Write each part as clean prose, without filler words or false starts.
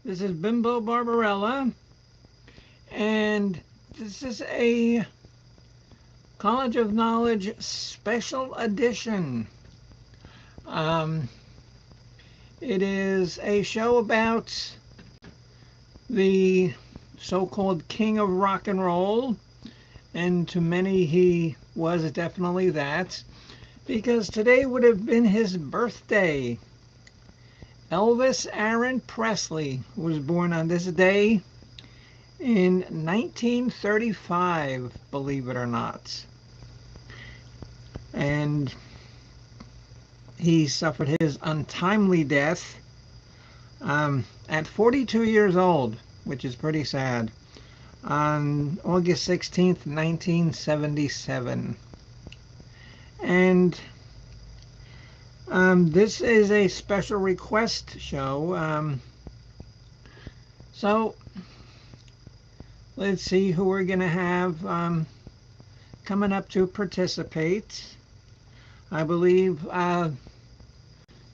This is Bimbo Barbarella, and this is a College of Knowledge special edition. Um, it is a show about the so-called king of rock and roll, and to many he was definitely that, because today would have been his birthday. Elvis Aaron Presley was born on this day in 1935, believe it or not. And he suffered his untimely death at 42 years old, which is pretty sad, on August 16th, 1977. And this is a special request show. So let's see who we're going to have coming up to participate. I believe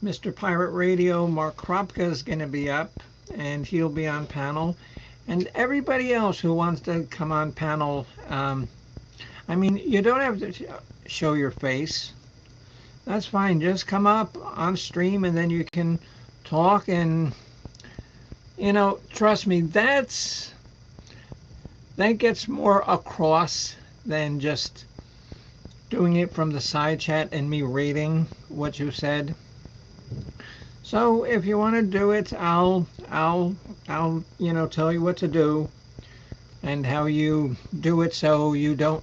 Mr. Pirate Radio, Mark Kropka, is going to be up, and he'll be on panel. And everybody else who wants to come on panel, I mean, you don't have to show your face. That's fine. Just come up on stream, and then you can talk. And, you know, trust me, that gets more across than just doing it from the side chat and me reading what you said. So if you want to do it, I'll tell you what to do and how you do it, so you don't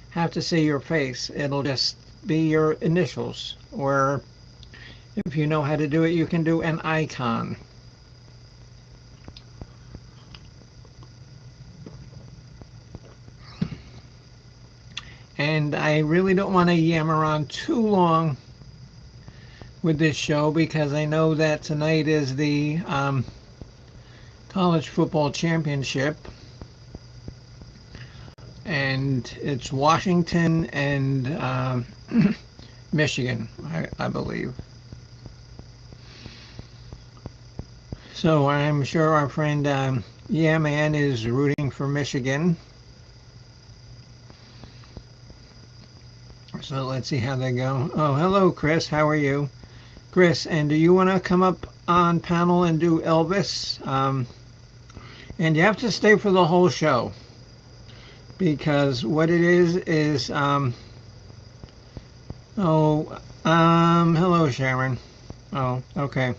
have to see your face. It'll just be your initials, or if you know how to do it, you can do an icon. And I really don't want to yammer on too long with this show, because I know that tonight is the college football championship, and it's Washington and Michigan, I believe. So I'm sure our friend Yeah Man is rooting for Michigan. So let's see how they go. Oh, hello, Chris. How are you? Chris, and do you want to come up on panel and do Elvis? And you have to stay for the whole show, because what it is hello, Sharon. Oh, okay.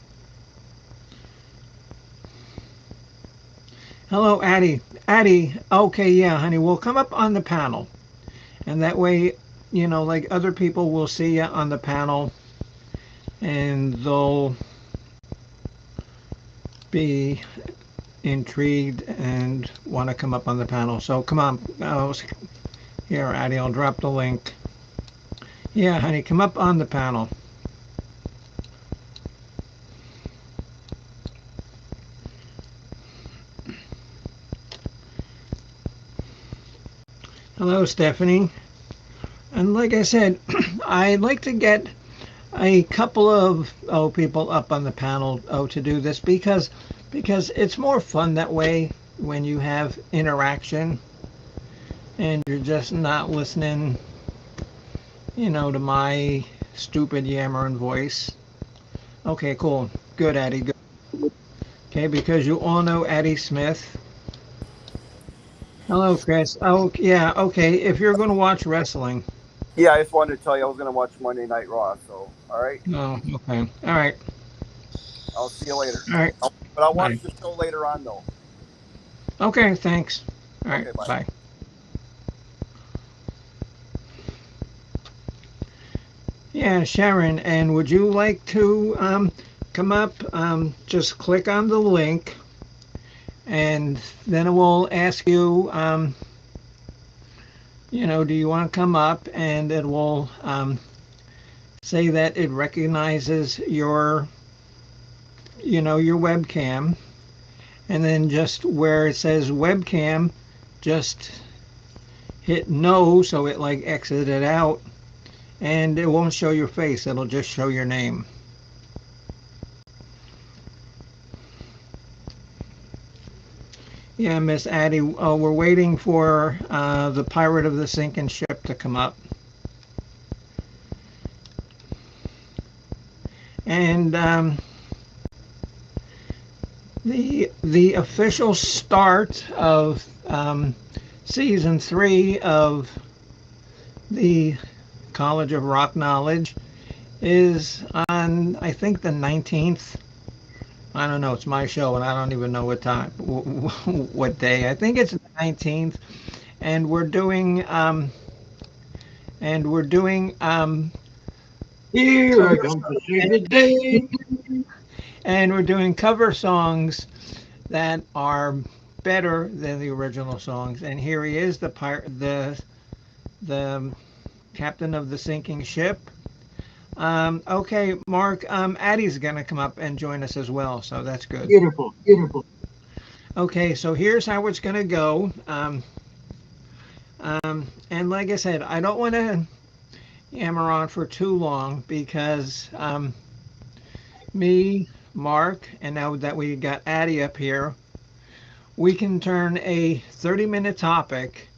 Hello, Addie. Addie, okay, yeah, honey, we'll come up on the panel, and that way, you know, like, other people will see you on the panel, and they'll be intrigued and want to come up on the panel. So come on. Here, Addie, I'll drop the link. Yeah, honey, come up on the panel. Hello, Stephanie. And like I said, I'd like to get a couple of people up on the panel to do this, because it's more fun that way when you have interaction and you're just not listening, you know, to my stupid yammering voice. Okay, cool. Good, Addie. Good. Okay, because you all know Addie Smith. Hello, Chris. Oh, yeah, okay. If you're going to watch wrestling. Yeah, I just wanted to tell you I was going to watch Monday Night Raw, so, all right? Oh, okay. All right. I'll see you later. All right. But I'll watch the show later on, though. Okay, thanks. All right, okay, bye. Yeah, Sharon, and would you like to come up? Just click on the link, and then it will ask you, you know, do you want to come up? And it will say that it recognizes your, you know, your webcam. And then just where it says webcam, just hit no, so it like exits it out, and it won't show your face. It'll just show your name. Yeah, Miss Addie, we're waiting for the pirate of the sinking ship to come up. And the official start of season 3 of the College of Rock Knowledge is on, I think, the 19th. I don't know. It's my show, and I don't even know what time, what day. I think it's the 19th, and we're doing Here I cover come to save the songs, day. and we're doing cover songs that are better than the original songs. And here he is, the captain of the sinking ship. Okay, Mark, Addie's gonna come up and join us as well, so that's good. Beautiful, beautiful. Okay, so here's how it's gonna go. And like I said, I don't want to hammer on for too long because me, Mark, and now that we got Addie up here, we can turn a 30-minute topic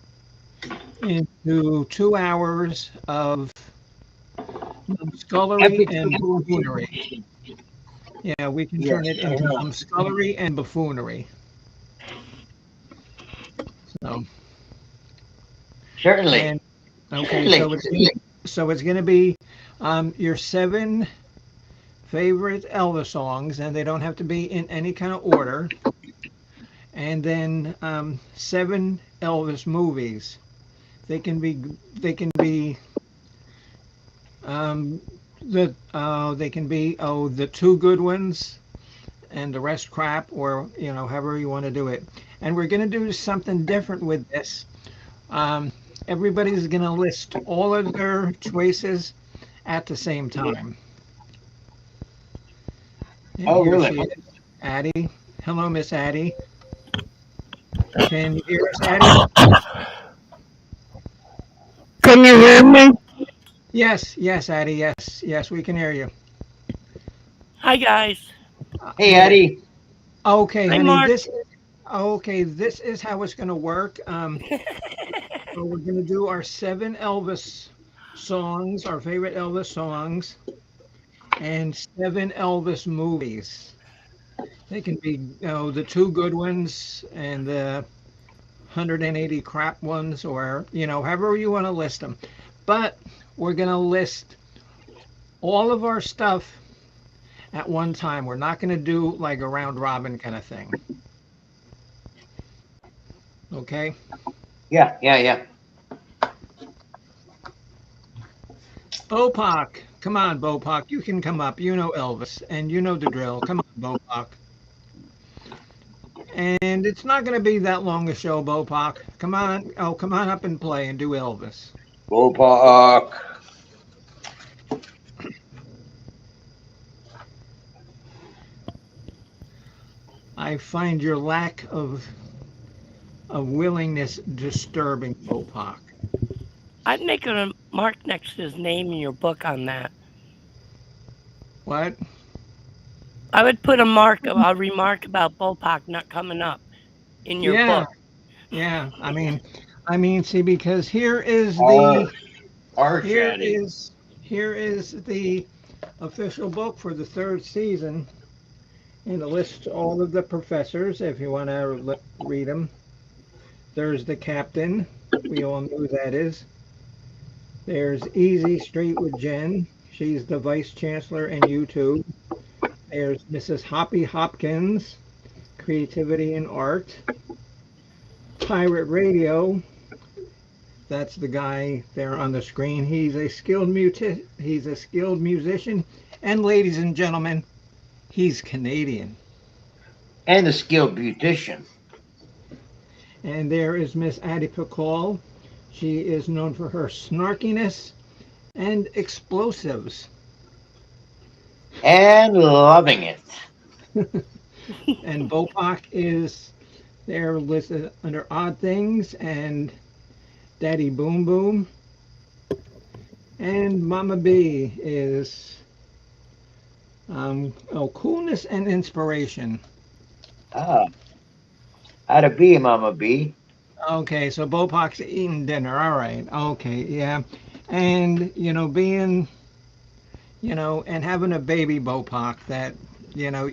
into 2 hours of scullery Epic and buffoonery. proportions. Yeah, we can turn Yes, it I into know. some scullery and buffoonery. So, Certainly, and okay, certainly. so it's gonna be your 7 favorite Elvis songs, and they don't have to be in any kind of order. And then 7 Elvis movies. They can be um, they can be the 2 good ones and the rest crap, or however you want to do it. And we're going to do something different with this. Um, Everybody's going to list all of their choices at the same time. And Oh, here really? she is, Addie. Hello, Miss Addie. Can you hear us, Addie? Can you hear me? Yes, yes, Addie. Yes, yes, we can hear you. Hi, guys. Hey, Good. Eddie. Okay, Hi, honey. Mark. This is how it's going to work. So we're going to do our 7 Elvis songs, our favorite Elvis songs, and 7 Elvis movies. They can be, the 2 good ones and the 180 crap ones, or however you want to list them. But we're going to list all of our stuff at one time. We're not going to do like a round robin kind of thing. Okay? Yeah, yeah, yeah. Bopak, come on, Bopak, you can come up. You know Elvis, and you know the drill. Come on, Bopak. And it's not going to be that long a show, Bopak. Come on, come on up and play and do Elvis. Go Park. I find your lack of willingness disturbing, Bopak. I'd make a mark next to his name in your book on that. What? I would put a remark about Bopak not coming up in your Yeah, book. yeah. See, because R. R. here Chatty. is here is the official book for the 3rd season, and it lists all of the professors if you want to read them. There's the captain. We all know who that is. There's Easy Street with Jen. She's the vice chancellor in YouTube. There's Mrs. Hoppy Hopkins, creativity and art. Pirate Radio. That's the guy there on the screen. He's a skilled musician, and ladies and gentlemen, he's Canadian. And a skilled beautician. And there is Miss Addie Pakal. She is known for her snarkiness and explosives. And loving it. And Bopak is there listed under odd things, and Daddy Boom Boom. And Mama B is coolness and inspiration. Ah, How to be, Mama B. Okay, so Bopok's eating dinner. All right. Okay, yeah. And, being, and having a baby Bopok that, you know,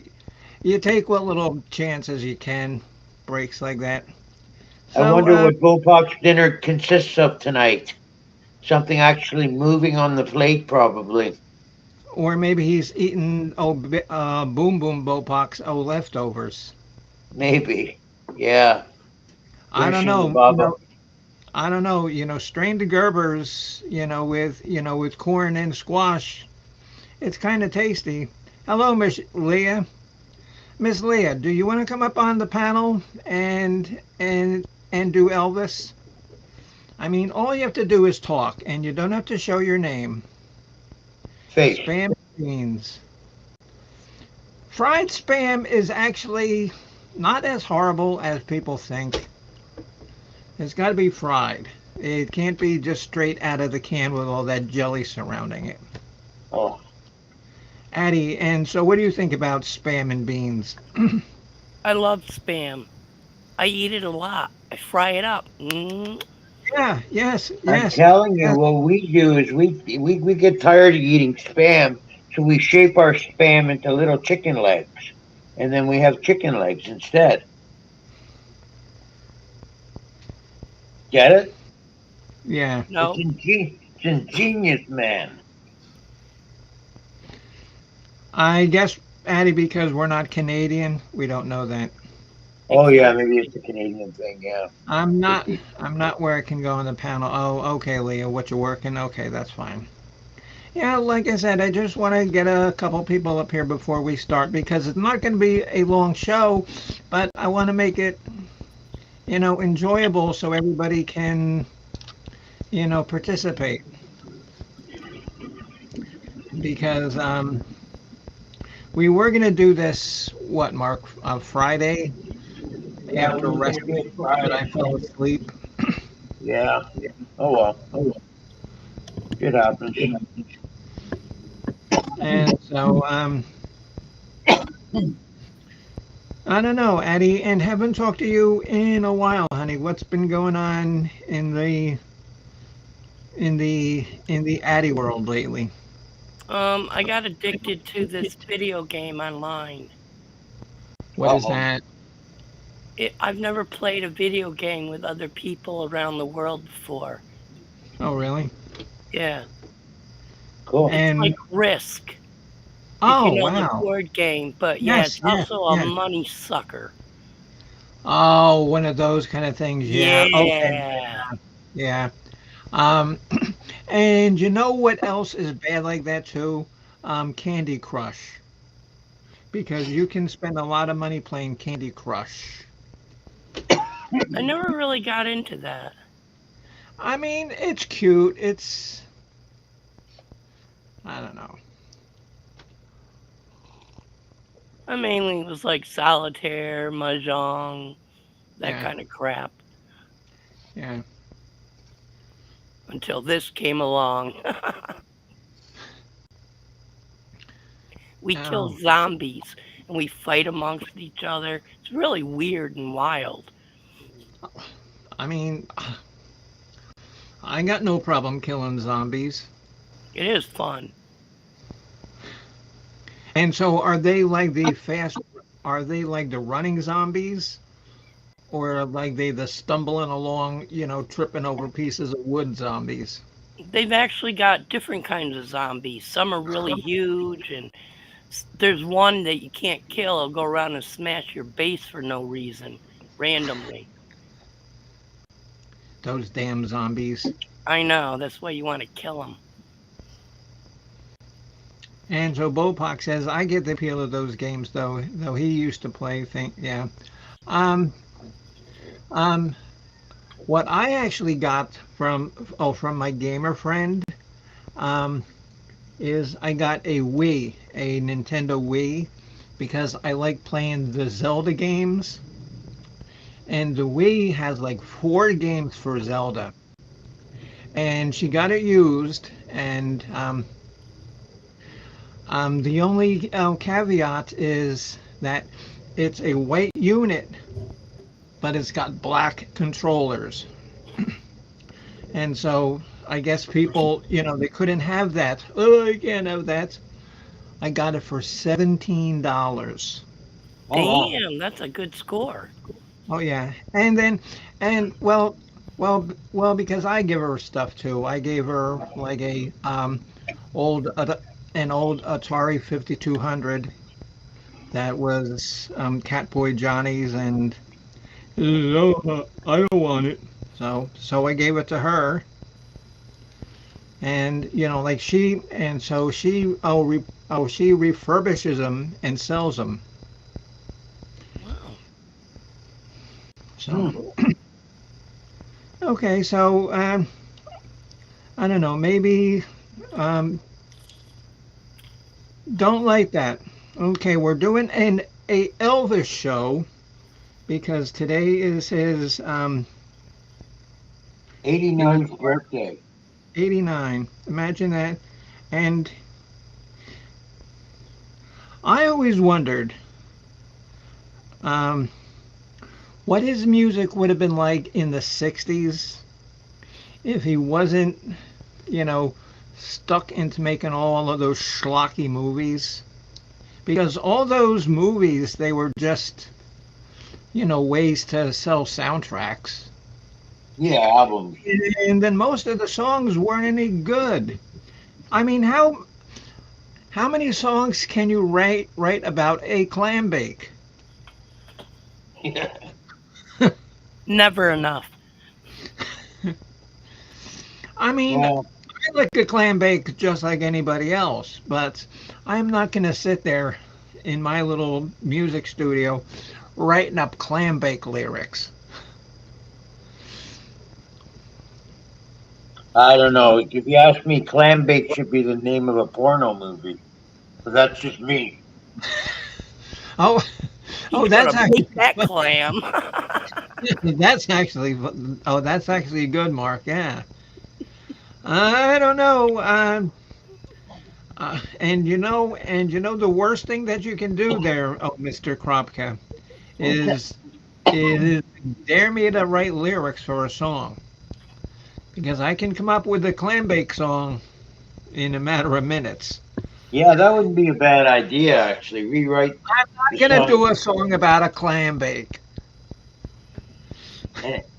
you take what little chances you can, breaks like that. I So, wonder what Bopok's dinner consists of tonight. Something actually moving on the plate, probably. or maybe he's eating, Boom Boom Bopok's, leftovers. Maybe. Yeah. I don't Finishing the know, baba. I don't know, strained Gerbers, with corn and squash. It's kind of tasty. Hello, Miss Leah. Miss Leah, do you want to come up on the panel and do Elvis? I mean, all you have to do is talk, and you don't have to show your name. Face. Spam beans. Fried spam is actually not as horrible as people think. It's got to be fried. It can't be just straight out of the can with all that jelly surrounding it. Oh, Addie, and so what do you think about spam and beans? I love spam. I eat it a lot. I fry it up. Yeah, yes, I'm yes, telling you, yes. what we do is we get tired of eating spam, so we shape our spam into little chicken legs, and then we have chicken legs instead. Get it? Yeah. No, It's ingenious, man. I guess, Addie, because we're not Canadian, we don't know that. Oh yeah, exactly. maybe it's a Canadian thing. Yeah, I'm could not. be. I'm not where I can go on the panel. Oh, okay, Leah, what you working? Okay, that's fine. Yeah, like I said, I just want to get a couple people up here before we start because it's not going to be a long show, but I want to make it, enjoyable so everybody can, participate. Because we were going to do this, what, Mark, Friday Yeah, after we were gonna do wrestling, it but I Friday. fell asleep. Yeah. Oh well, it happens. And so, I don't know, Addie, and haven't talked to you in a while, honey. What's been going on in the Addie world lately? I got addicted to this video game online. What Uh is oh. that? I've never played a video game with other people around the world before. Oh, really? Yeah, Cool. it's like And Risk, if you oh, know the wow. board game, but yeah, Yes, it's yes, also a yes. money sucker. Oh, one of those kind of things. Yeah. Okay. Yeah. Yeah. Um, and you know what else is bad like that too? Candy Crush, because you can spend a lot of money playing Candy Crush. I never really got into that. I mean, it's cute. I don't know. I mainly was like solitaire, mahjong, that Yeah, kind of crap. yeah. Until this came along. We kill Oh, zombies and we fight amongst each other. It's really weird and wild. I mean, I got no problem killing zombies. It is fun. And so, are they like the fast? Are they like the running zombies, or like they the stumbling along, tripping over pieces of wood zombies? They've actually got different kinds of zombies. Some are really huge, and there's one that you can't kill. It'll go around and smash your base for no reason, randomly. Those damn zombies. I know, that's why you want to kill them. And so Bopak says, I get the appeal of those games, though he used to play. Yeah. Um, um, what I actually got from my gamer friend, um, is I got a Nintendo Wii, because I like playing the Zelda games, and the Wii has like 4 games for Zelda, and she got it used, and the only caveat is that it's a white unit, but it's got black controllers. And so I guess people, they couldn't have that. Oh, I can't have that. I got it for $17. Oh wow. Damn, that's a good score. Oh yeah, and well, because I give her stuff too. I gave her like a old an old Atari 5200 that was Catboy Johnny's, and no, I don't want it. So I gave it to her, and like she refurbishes them and sells them. Wow. So Hmm. okay, so I don't know, maybe um, don't like that. Okay, we're doing a Elvis show because today is his 89th birthday. 89. Imagine that. And I always wondered um, what his music would have been like in the 60s if he wasn't, you know, stuck into making all of those schlocky movies. Because all those movies, they were just, ways to sell soundtracks. Yeah, albums. And then most of the songs weren't any good. I mean, how many songs can you write about a clam bake? Yeah. Never enough. I mean, Well, I like a clam bake just like anybody else, but I'm not going to sit there in my little music studio writing up clam bake lyrics. I don't know. If you ask me, Clam Bake should be the name of a porno movie. But that's just me. Oh, You that's gotta actually bake that clam. that's actually that's actually good, Mark. Yeah, I don't know. And the worst thing that you can do there, Mr. Kropka, is is dare me to write lyrics for a song because I can come up with a clam bake song in a matter of minutes. Yeah, that wouldn't be a bad idea, actually. Rewrite I'm the not gonna song. do a song about a clam bake.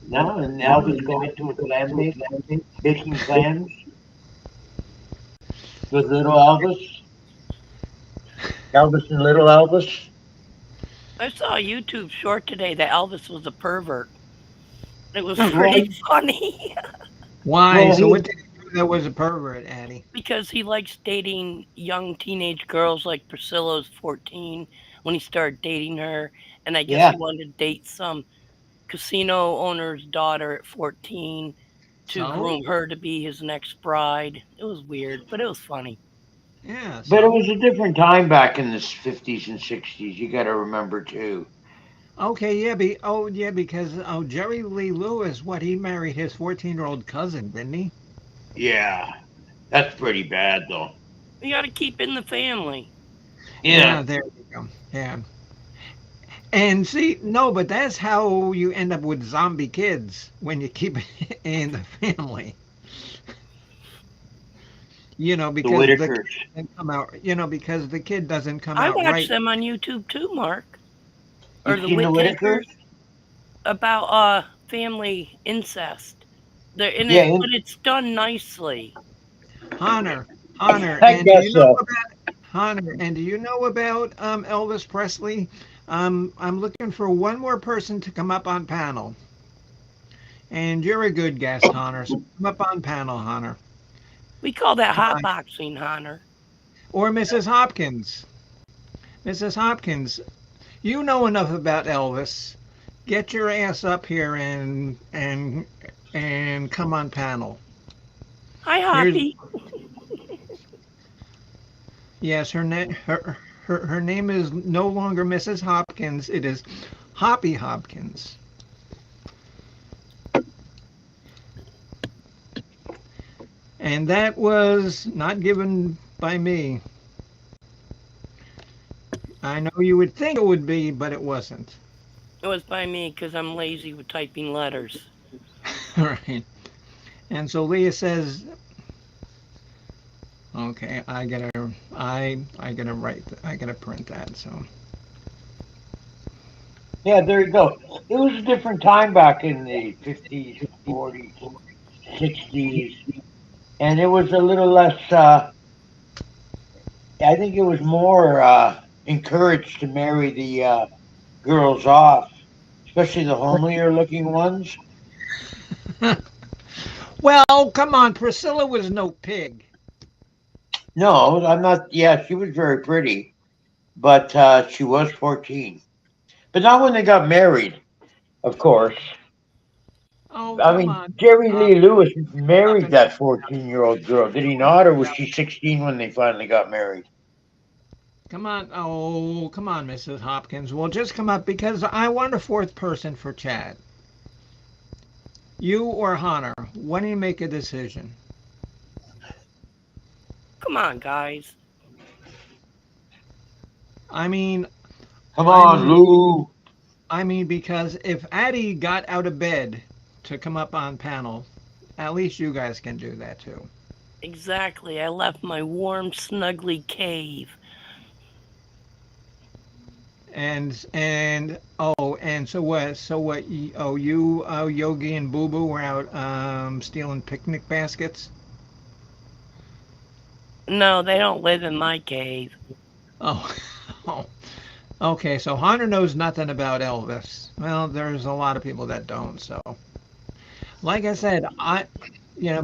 No, and Elvis going to a clam bake, baking clams with little Elvis. Elvis and little Elvis. I saw a YouTube short today that Elvis was a pervert. It was Well, pretty funny Why? well, So he, what did he do that was a pervert, Annie? because he likes dating young teenage girls like Priscilla's 14 when he started dating her. And I guess yeah. he wanted to date some casino owner's daughter at 14 to So groom her to be his next bride. It was weird, but it was funny. yeah, But it so was a different time back in the 50s and 60s. You got to remember, too. okay, yeah, yeah, because Jerry Lee Lewis, what he married his 14-year-old cousin, didn't he? Yeah, that's pretty bad, though. You got to keep in the family. Yeah. Yeah, there you go. Yeah. And see, no, but that's how you end up with zombie kids when you keep it in the family. The Because the kid Whitakers. doesn't come out, because the kid doesn't come I out watch right. them on YouTube too, Mark. Or You've the seen the Whitakers? Whitakers about family incest. They're in Yeah, it, but it's done nicely. Hunter, Hunter, I and do guess you know so. about Hunter? And do you know about Elvis Presley? I'm looking for one more person to come up on panel, and you're a good guest, Hunter. So come up on panel, Hunter. We call that Come hot on, boxing, Hunter. or Mrs. Hopkins. Mrs. Hopkins, you know enough about Elvis. Get your ass up here and come on panel. Hi, Here's Hoppy. yes, her name is no longer Mrs. Hopkins. It is Hoppy Hopkins. And that was not given by me. I know you would think it would be, but it wasn't. It was by me because I'm lazy with typing letters. Right. And so Leah says, okay, I gotta write, I gotta print that. So Yeah, there you go. It was a different time back in the 50s, 40s, 60s, and it was a little less. I think it was more encouraged to marry the girls off, especially the homelier looking ones. well, come on, Priscilla was no pig. No, I'm not. Yeah, she was very pretty, but she was 14. But not when they got married, of course. Oh, I come mean, on. Jerry Uh, Lee Lewis up married and that 14-year-old girl, did he not? Or was she 16 when they finally got married? come on. Oh, come on, Mrs. Hopkins. Well, just come up because I want a fourth person for Chad. You or Hunter. When do you make a decision? Come on, guys. I mean, Come I on, mean, Lou. I mean, because if Addie got out of bed to come up on panel, at least you guys can do that too. Exactly. I left my warm, snuggly cave. And so what? So what? Oh, you, Yogi and Boo Boo were out stealing picnic baskets. No, they don't live in my cave. Oh, oh. Okay. So Hunter knows nothing about Elvis. Well, there's a lot of people that don't. So, like I said,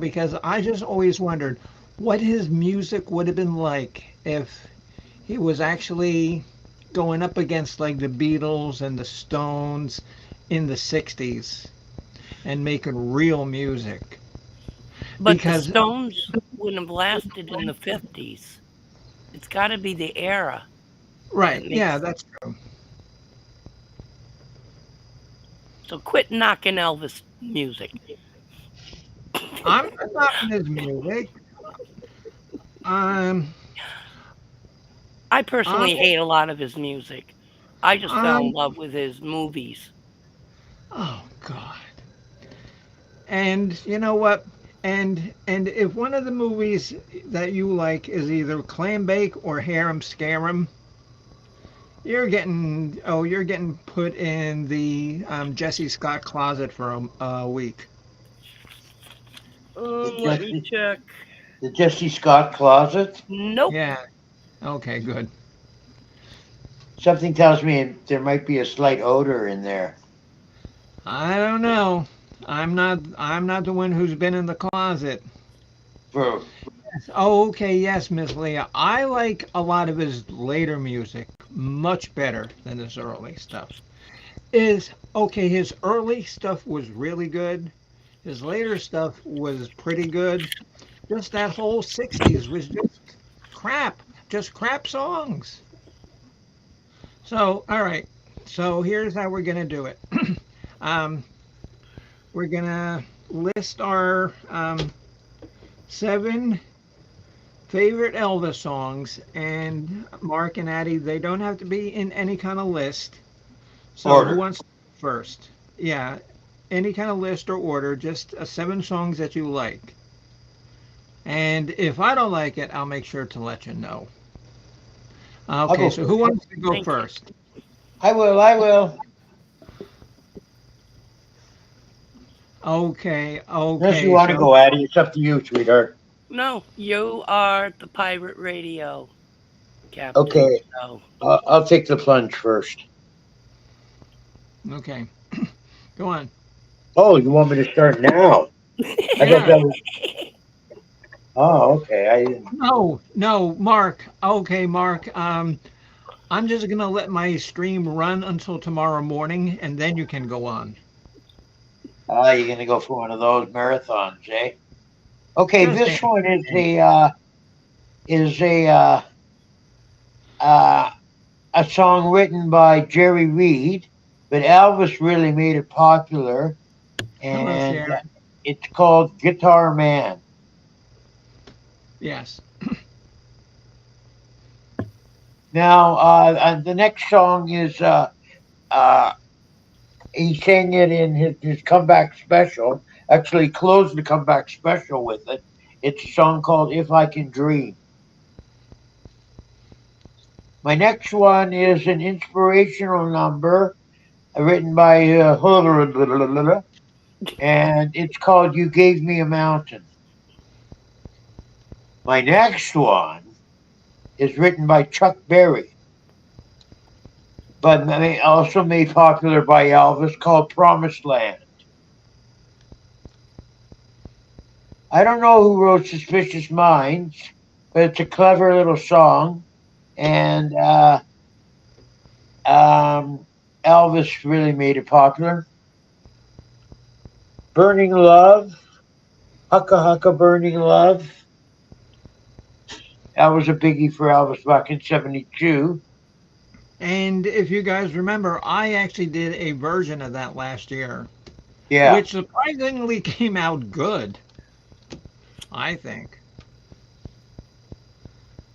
because I just always wondered what his music would have been like if he was actually going up against like the Beatles and the Stones in the 60s and making real music. But the Because, Stones wouldn't have lasted in the 50s. It's got to be the era that right, yeah, makes. that's true. So quit knocking Elvis music. I'm not knocking his music. I'm, I I'm, personally hate a lot of his music. I just fell in I'm, love with his movies. oh, God. And you know what? And if one of the movies that you like is either Clam Bake or Harem Scarum, you're getting put in the Jesse Scott closet for a week. The Let me Jesse, check. the Jesse Scott closet. Nope. Yeah. Okay. Good. Something tells me there might be a slight odor in there. I don't know. I'm not the one who's been in the closet. For Oh, okay. Yes, Miss Leah. I like a lot of his later music much better than his early stuff. Is okay. His early stuff was really good. His later stuff was pretty good. Just that whole 60s was crap. Just crap songs. So, all right. So here's how we're gonna do it. um, we're gonna list our 7 favorite Elvis songs, and Mark and Addie, they don't have to be in any kind of list. So who order. wants to go first? Yeah, any kind of list or order, just 7 songs that you like. And if I don't like it, I'll make sure to let you know. I'll Okay, go so who first. wants to go Thank you. first? I will. I will. Okay, Unless you okay, want to so go, Addie, it's up to you, sweetheart. No, you are the pirate radio captain. Okay, So I'll take the plunge first. okay, go on. Oh, you want me to start now? I thought Yeah, that was. Oh, okay. no, no, Mark. Okay, Mark. I'm just gonna let my stream run until tomorrow morning, and then you can go on. You're gonna go for one of those marathons, eh? Okay, Just this one anything. is uh, a song written by Jerry Reed, but Elvis really made it popular, Hello, and Sharon. it's called Guitar Man. Yes. Now, the next song is uh, He sang it in his comeback special. Actually, closed the comeback special with it. It's a song called "If I Can Dream." My next one is an inspirational number written by and it's called "You Gave Me a Mountain." My next one is written by Chuck Berry, but also made popular by Elvis, called "Promised Land." I don't know who wrote "Suspicious Minds," but it's a clever little song, and Elvis really made it popular. "Burning Love," "Hucka Hucka Burning Love." That was a biggie for Elvis back in '72. And if you guys remember, I actually did a version of that last year, Yeah. which surprisingly came out good, I think.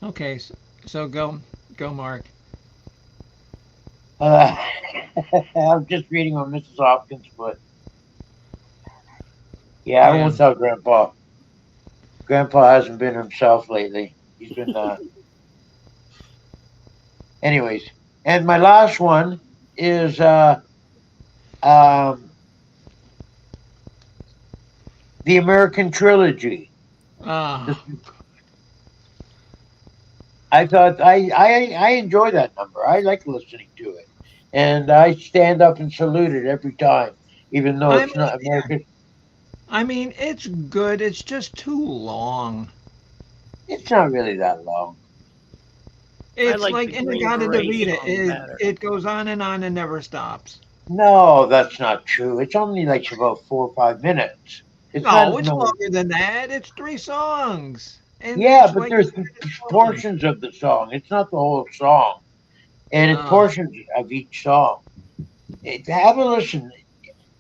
Okay, so go, Mark. Uh, I'm just reading on Mrs. Hopkins, but yeah, I Yeah. won't tell Grandpa. Grandpa hasn't been himself lately. He's been, anyways. And my last one is um, the American Trilogy. This, Ah, I thought I enjoy that number. I like listening to it, and I stand up and salute it every time, even though I it's mean, not American. I mean, it's good. It's just too long. It's not really that long. I It's like like the Green Inagata Beret Davida. song It better. it goes on and never stops. No, that's not true. It's only like about 4 or 5 minutes. It's No, not it's no. longer than that. It's three songs, and Yeah, it's but like there's long. portions of the song. It's not the whole song, and it's Oh, portions of each song. Have a listen.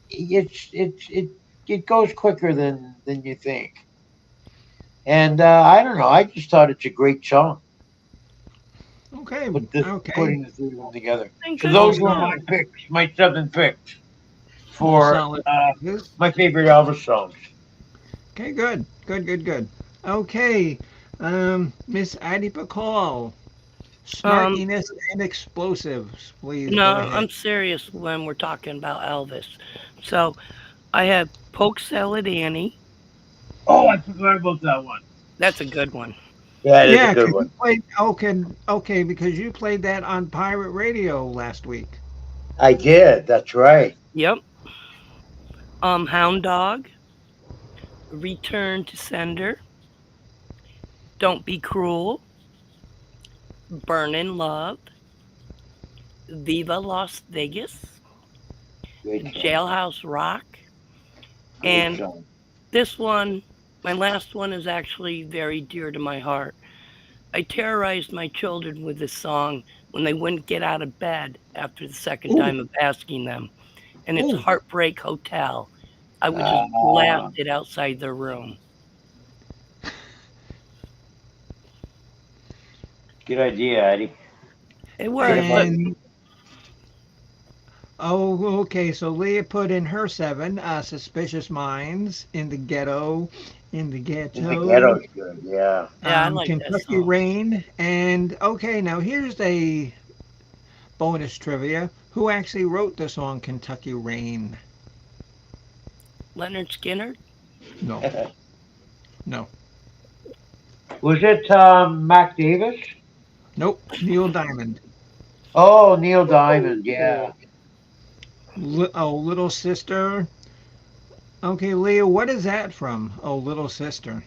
It goes quicker than you think. And I don't know. I just thought it's a great song. okay, okay. Putting the three of them together. And So good All those were solid, my song. picks, my 7 picks all for solid choices. my favorite Elvis songs. Okay, good. Okay, Miss Addie Bacall, Um, snarkiness and explosives. Please no, go ahead. I'm serious when we're talking about Elvis. So I have Poke Salad Annie. Oh, I forgot about that one. That's a good one. Yeah, it is a Yeah, good 'cause you one. played. Okay, because you played that on pirate radio last week. I did. That's right. Yep. Hound Dog. Return to Sender. Don't Be Cruel. Burn in Love. Viva Las Vegas. Great song. Jailhouse Rock. Great And song. this one, my last one, is actually very dear to my heart. I terrorized my children with this song when they wouldn't get out of bed after the second Ooh, time of asking them. And it's ooh. Heartbreak Hotel. I would just blast Uh, it outside their room. good idea, Eddie. It What worked, about but you? And okay, so Leah put in her seven. Suspicious minds in the In the ghetto. ghetto's good. Yeah. yeah, I like that Kentucky song. Rain, and okay, now here's a bonus trivia. Who actually wrote the song Kentucky Rain? Leonard Skinner? No, no, Was it Mac Davis? nope. Neil Diamond. Oh, Neil Diamond. Yeah. Little Sister. Okay, Leah, what is that from? Oh, Little Sister.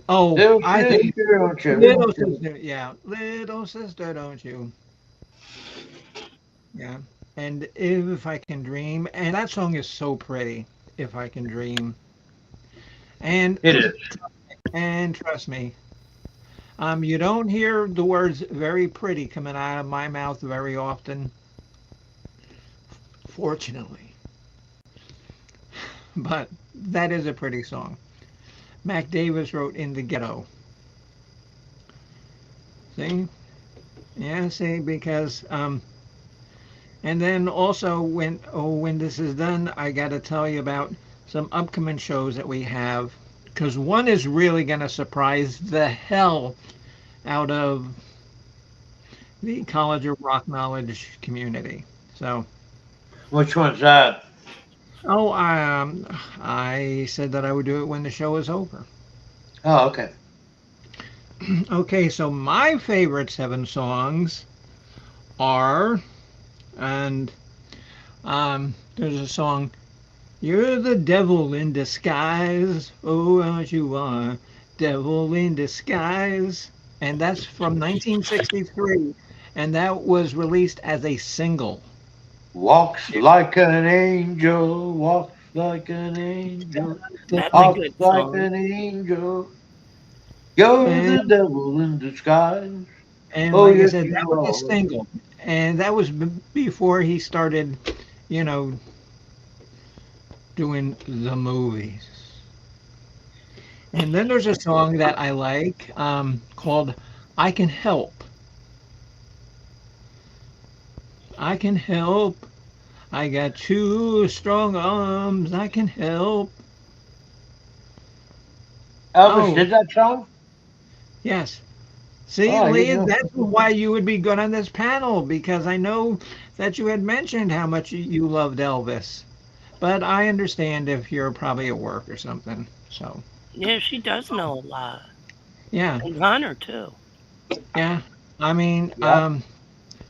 Oh, Little I think sister, don't Little you? Sister. Yeah, Little Sister, don't you? Yeah. And If I Can Dream, and that song is so pretty. If I Can Dream, and It is. and trust me, you don't hear the words "very pretty" coming out of my mouth very often, fortunately. But that is a pretty song. Mac Davis wrote "In the Ghetto." See, yeah, see, because And then also when this is done, I got to tell you about some upcoming shows that we have, because one is really going to surprise the hell out of the College of Rock Knowledge community. So, Which one's that? oh, I said that I would do it when the show is over. Oh, okay. Okay, so my favorite seven songs are, and there's a song, "You're the devil in disguise, oh, what you are, devil in disguise," and that's from 1963, and that was released as a single. Walks like an angel, walks like an angel, That's a talks good like song. an angel. You're the And devil in disguise. and Oh, like I yes, said, that you was a are. single, and that was before he started, you know, doing the movies. And then there's a song that I like called "I Can Help." I can help. I got two strong arms. I can help. Elvis Oh, did that song? yes. Oh, See, I didn't Lee, know. that's why you would be good on this panel because I know that you had mentioned how much you loved Elvis. But I understand if you're probably at work or something. So, Yeah, she does know a lot. yeah, And Hunter too. yeah. I mean, Yep.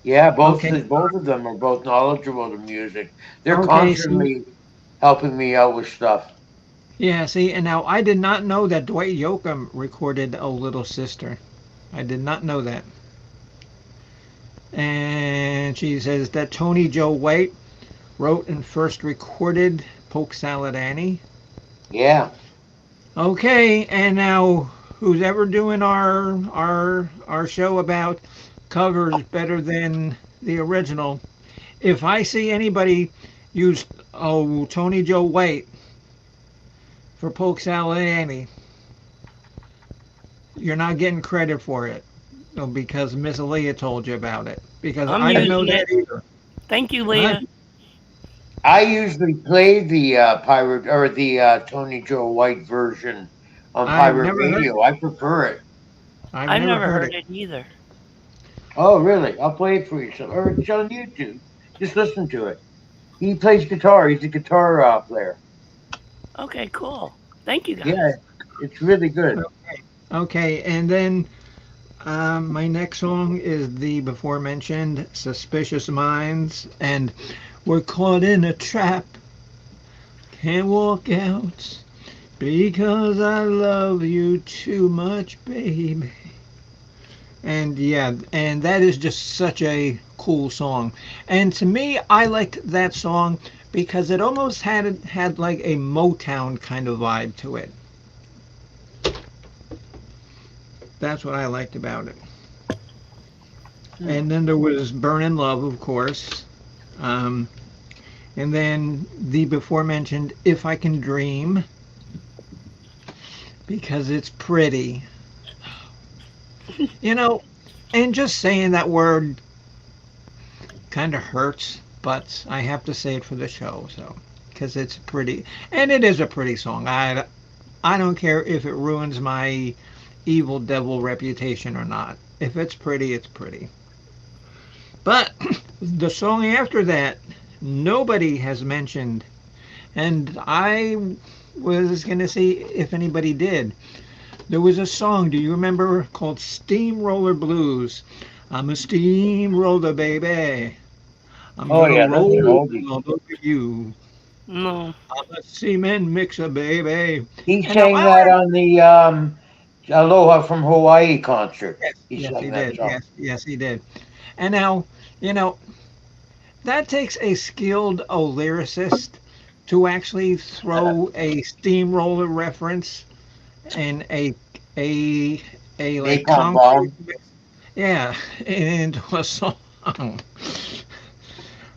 Yeah, okay, both of them are both knowledgeable to music. They're okay. See, constantly helping me out with stuff. yeah, see, and now I did not know that Dwight Yoakam recorded "Oh Little Sister." I did not know that. And she says that Tony Joe White wrote and first recorded Polk Salad Annie. Yeah. Okay, and now who's ever doing our show about covers better than the original? If I see anybody use Tony Joe White for Polk Salad Annie, you're not getting credit for it. Because Miss Aaliyah told you about it. Because I'm I didn't know using that it. either. Thank you, Huh? Leah. I usually play the pirate or the Tony Joe White version on I've pirate never heard it. radio. I prefer it. I've I've never never heard heard it. it either. Oh, really? I'll play it for you. Or it's on YouTube. Just listen to it. He plays guitar. He's a guitar player. Okay, cool. Thank you Yeah, guys. it's really good. Okay, and then my next song is the before mentioned Suspicious Minds, and we're caught in a trap, can't walk out because I love you too much, baby. And yeah, and that is just such a cool song. And to me, I liked that song because it almost had like a Motown kind of vibe to it. That's what I liked about it. Hmm. And then there was Burnin' Love, of course. Um, and then the before mentioned If I Can Dream, because it's pretty. You know, and just saying that word kind of hurts, but I have to say it for the show, so because it's pretty, and it is a pretty song. I don't care if it ruins my evil devil reputation or not. If it's pretty, it's pretty. But the song after that, nobody has mentioned, and I was gonna see if anybody did. There was a song, do you remember, called Steamroller Blues? I'm a steamroller, baby. I'm Oh, gonna yeah, that's an roll oldie. all over you. No. I'm a cement mixer, baby. He And now sang that on the Aloha from Hawaii concert. yes, He yes, sang he that did. song. Yes, he did. And now, you know, that takes a skilled lyricist to actually throw a steamroller reference and a like Napalm concrete Bomb. mix, yeah, into a song.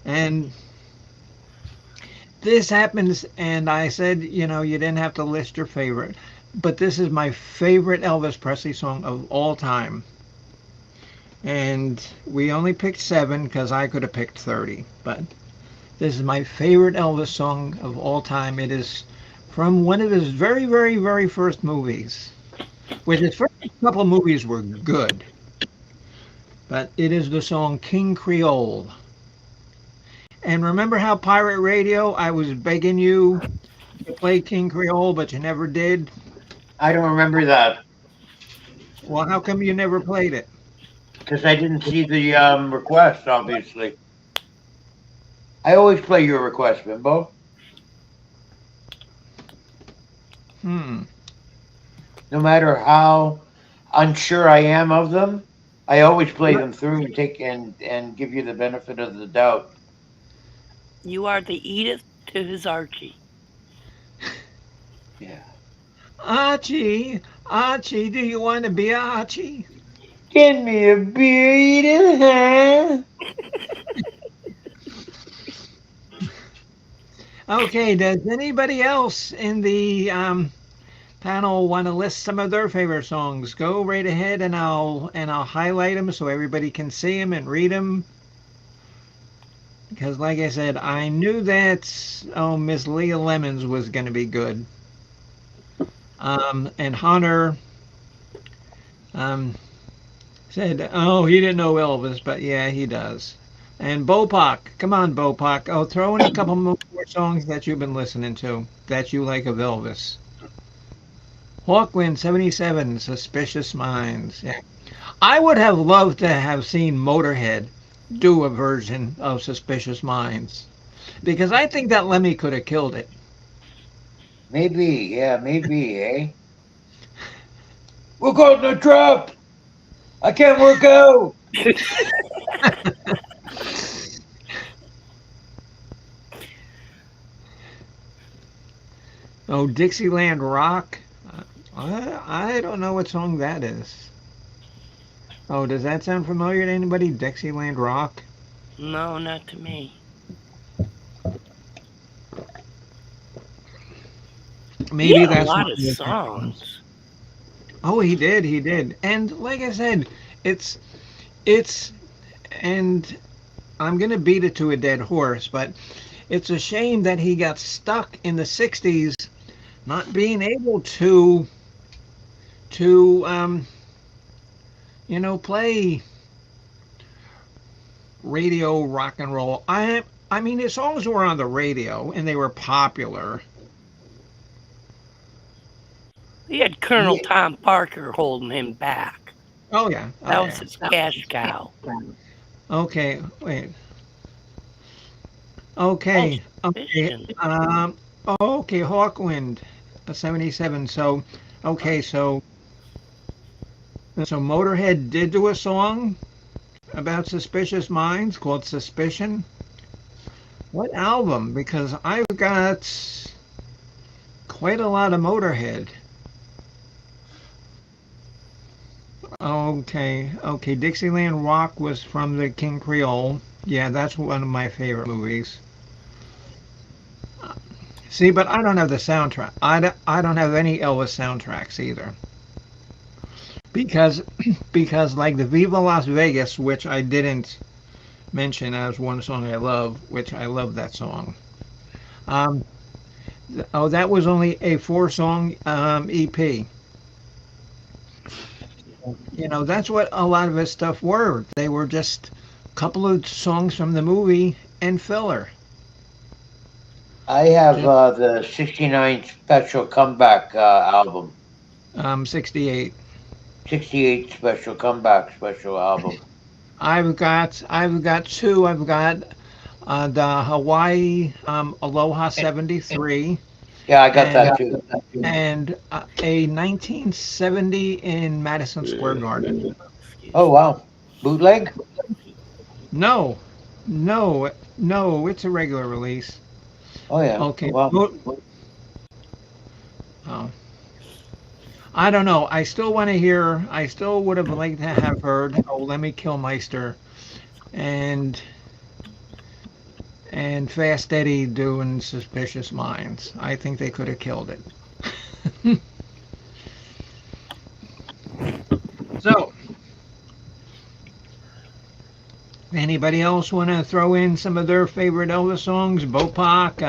And this happens, and I said, you didn't have to list your favorite, but this is my favorite Elvis Presley song of all time. and we only picked 7 because I could have picked 30. But this is my favorite Elvis song of all time. It is from one of his very, very, very first movies, which his first couple of movies were good. But it is the song King Creole. And remember how Pirate Radio, I was begging you to play King Creole, but you never did? I don't remember that Well, how come you never played it? because I didn't see the request. Obviously, I always play your request, Bimbo. Hmm. No matter how unsure I am of them, I always play them through and take and give you the benefit of the doubt. You are the Edith to his Archie. Yeah. Archie, Archie, do you want to be Archie? Give me a beer, huh? Okay, does anybody else in the panel want to list some of their favorite songs? Go right ahead, and I'll highlight them so everybody can see them and read them. Because, like I said, I knew that Miss Leah Lemons was going to be good. And Hunter um, said, "Oh, he didn't know Elvis, but yeah, he does." And Bopak, come on, Bopak. Oh, throw in a couple more songs that you've been listening to that you like of Elvis. Hawkwind 77, Suspicious Minds. Yeah. I would have loved to have seen Motorhead do a version of Suspicious Minds because I think that Lemmy could have killed it. Maybe, yeah, maybe, eh? We're caught in a trap. I can't work out. Oh, Dixieland Rock. I don't know what song that is. Oh, does that sound familiar to anybody? Dixieland Rock? No, not to me. He Maybe had a that's lot one of of the songs. Oh, he did. And like I said, it's and I'm gonna beat it to a dead horse, but it's a shame that he got stuck in the '60s, not being able to play radio rock and roll. I mean, his songs were on the radio and they were popular. He had Colonel Yeah, Tom Parker holding him back. Oh yeah, oh That was yeah. his cash cow. Okay, wait. Oh, Okay. suspicion. Okay, Hawkwind, 77. Okay, so Motorhead did do a song about Suspicious Minds called Suspicion. What album? Because I've got quite a lot of Motorhead. Okay. Dixieland Rock was from the King Creole. Yeah, that's one of my favorite movies. See, but I don't have the soundtrack. I don't have any Elvis soundtracks either. Because because like the Viva Las Vegas, which I didn't mention as one song I love, which I love that song. Um, that was only a 4 song EP. That's what a lot of his stuff were. They were just a couple of songs from the movie and filler. I have Just, the '69 special comeback album. 68. '68 special comeback special album. I've got 2. I've got the Hawaii Aloha 73 Yeah, I got and that too. and a 1970 in Madison Square Garden. Oh wow, bootleg. No, no, it's a regular release. Oh yeah. Okay. Wow. Oh, I don't know. I still want to hear. I still would have liked to have heard "Oh, Let Me Kill Meister" and and Fast Eddie doing "Suspicious Minds." I think they could have killed it. So Anybody else want to throw in some of their favorite Elvis songs? Bopak.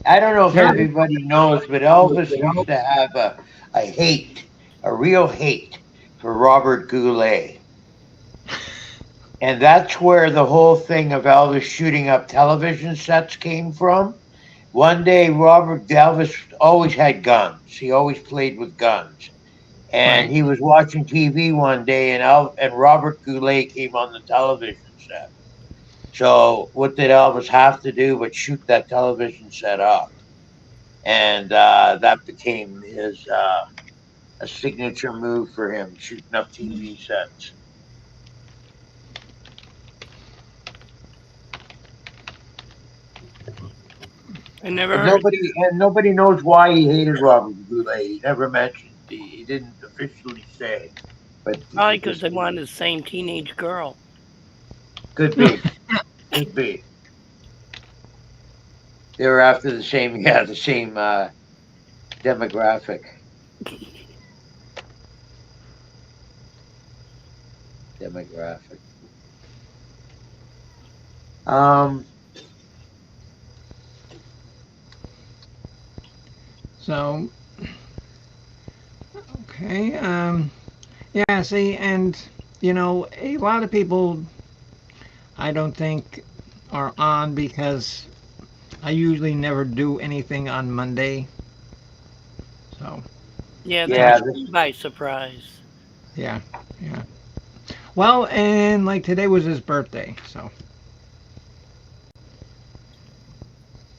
I don't know if Sure. everybody knows, but Elvis used to have a real hate for Robert Goulet. And that's where the whole thing of Elvis shooting up television sets came from. One day, Elvis always had guns. He always played with guns. And Right. he was watching TV one day, and Robert Goulet came on the television set. So what did Elvis have to do but shoot that television set up? And that became his a signature move for him, shooting up TV sets. I never But heard. nobody knows why he hated Robert Goulet. He never mentioned. He didn't officially say, but Probably he because just they wanted the same teenage girl. could be, could be. They were after the same, yeah, the same demographic. Demographic. Um, So, okay. Yeah, see, and, a lot of people I don't think are on because I usually never do anything on Monday. So, Yeah, that yeah, uh, took me by surprise. yeah, yeah. Well, and like today was his birthday. So,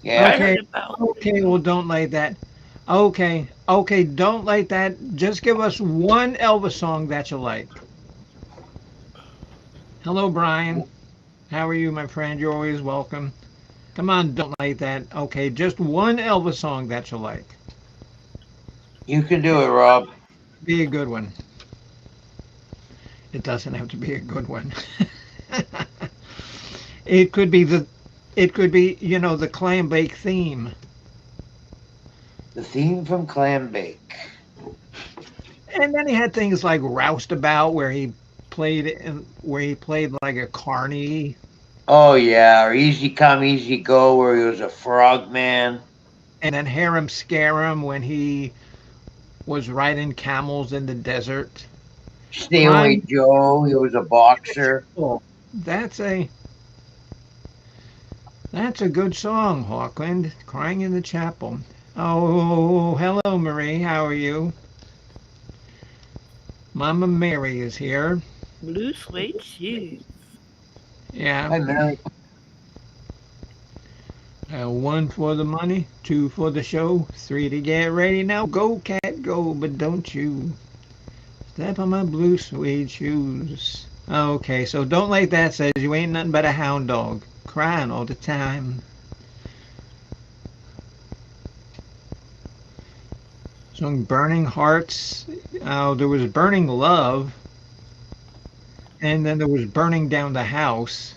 yeah. I okay. heard about. Okay, well, don't like that. Okay, okay, don't like that. Just give us one Elvis song that you like. Hello, Brian. How are you, my friend? You're always welcome. Come on, don't like that. Okay, just one Elvis song that you like. You can do it, Rob. Be a good one. It doesn't have to be a good one. it could be the, it could be the clam bake theme, The theme from Clam Bake. and then he had things like Roustabout where he played like a carny, Oh yeah, or Easy Come Easy Go, where he was a frog man. and then Harem Scarum when he was riding camels in the desert. Stairway Crying. Joe, he was a boxer. Oh, that's a that's a good song, Hawkland. Crying in the Chapel. Oh, hello, Marie. How are you? Mama Mary is here. Blue suede shoes. Yeah. Hi, Mary. One for the money, two for the show, three to get ready. Now go, cat, go, but don't you step on my blue suede shoes. Okay, so don't like that says you ain't nothing but a hound dog, crying all the time. Song Burning Hearts. There was Burning Love, and then there was Burning Down the House.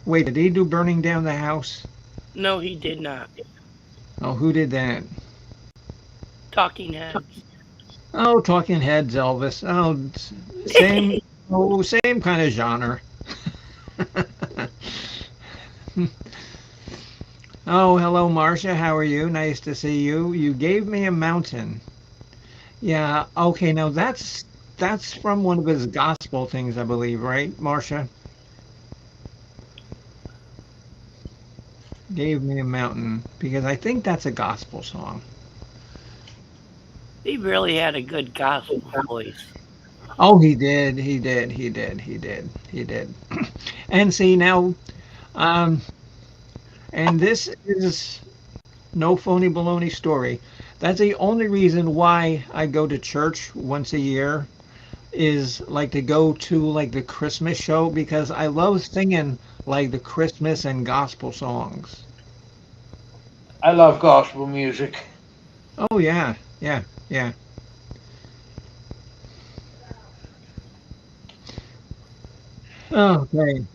Wait, did he do Burning Down the House? No, he did not. Oh, who did that? Talking Heads. Oh, Talking Heads, Elvis. Oh, same. Oh, same kind of genre. Oh, hello, Marcia. How are you? Nice to see you. You gave me a mountain. Yeah. Okay. Now that's from one of his gospel things, I believe, right, Marcia? Gave me a mountain because I think that's a gospel song. He really had a good gospel voice. Oh, he did. He did. He did. He did. He did. And see now, um, and this is no phony baloney story. That's the only reason why I go to church once a year is like to go to like the Christmas show because I love singing like the Christmas and gospel songs. I love gospel music. Oh yeah, yeah, yeah. Okay.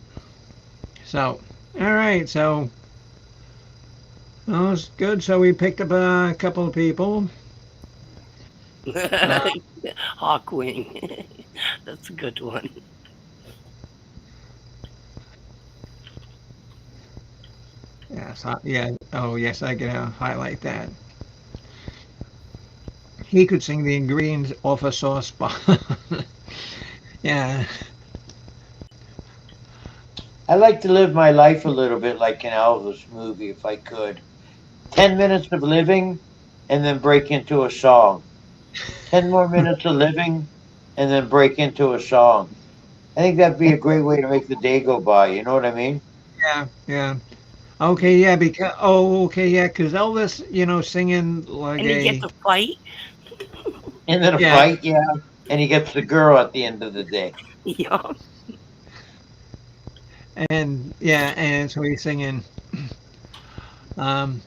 So, all right. So, oh, it's good. So we picked up a couple of people. Uh, Hawkwing. That's a good one. Yes, yeah. Oh, yes, I can highlight that. He could sing the ingredients off a sauce bottle. Yeah. I like to live my life a little bit like an Elvis movie if I could. 10 minutes of living and then break into a song. 10 more minutes of living and then break into a song. I think that'd be a great way to make the day go by. You know what I mean? Yeah, yeah. Okay, yeah, because oh, okay, yeah, because Elvis, singing like And he gets a to fight. And then a yeah, fight, yeah. And he gets the girl at the end of the day. Yeah. and yeah, and so he's singing, um,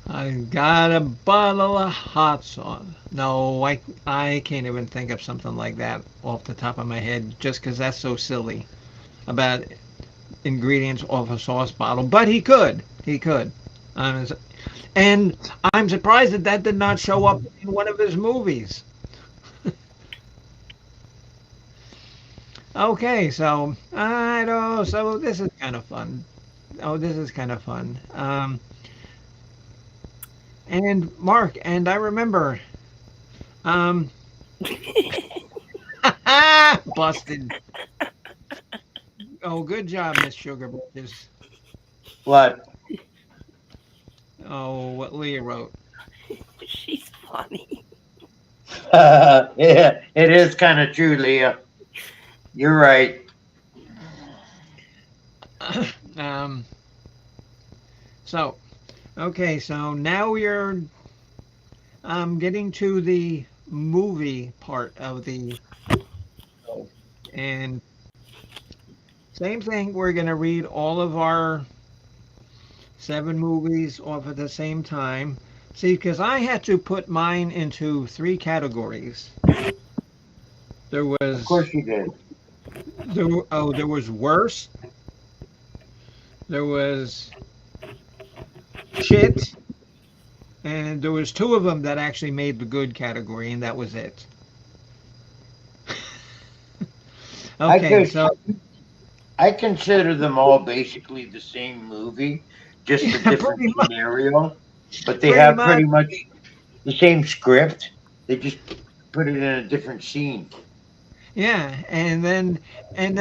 I got a bottle of hot sauce. No, I can't even think of something like that off the top of my head, just because that's so silly about ingredients off a sauce bottle. But he could, um, and I'm surprised that that did not show up in one of his movies. Okay, so I don't. So this is kind of fun. Oh, this is kind of fun. And Mark, and I remember. Um, busted. Oh, good job, Miss Sugar Bridges. What? Oh, what Leah wrote. She's funny. Yeah, it is kind of true, Leah. You're right. um, so okay, so now we're getting to the movie part of the show, and same thing. We're gonna read all of our 7 movies off at the same time. See, because I had to put mine into 3 categories. There Of was course you did. there was worst, there was shit, and there was 2 of them that actually made the good category, and that was it. I Okay, could. so I consider them all basically the same movie, just a yeah, different scenario. But they pretty have much, pretty much the same script. They just put it in a different scene. yeah, and then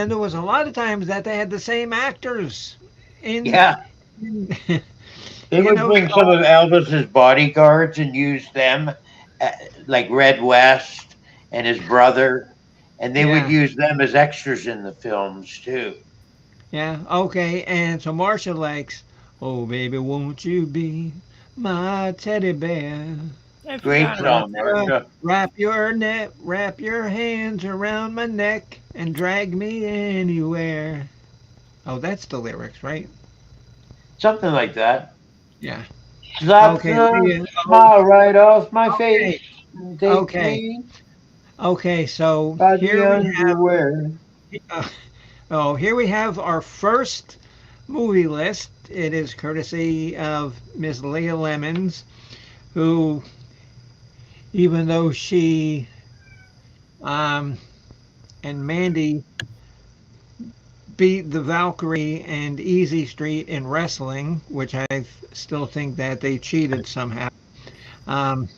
there was a lot of times that they had the same actors in, Yeah, in they would bring some so of Elvis's bodyguards and use them, uh, like Red West and his brother, and they would yeah. use them as extras in the films too. Yeah, okay. And so Marsha likes, oh baby, won't you be my teddy bear? I Great forgot Wrap about song, that. your, Marcia. wrap your hands around my neck and drag me anywhere. Oh, that's the lyrics, right? Something like that. Yeah. Slap Okay, the Leah. Oh, smile right off my face okay, and take okay, me okay. So by the here we underwear. have, here we have our first movie list. It is courtesy of Miss Leah Lemons, who even though she um, and Mandy beat the Valkyrie and Easy Street in wrestling, which I still think that they cheated somehow. Um,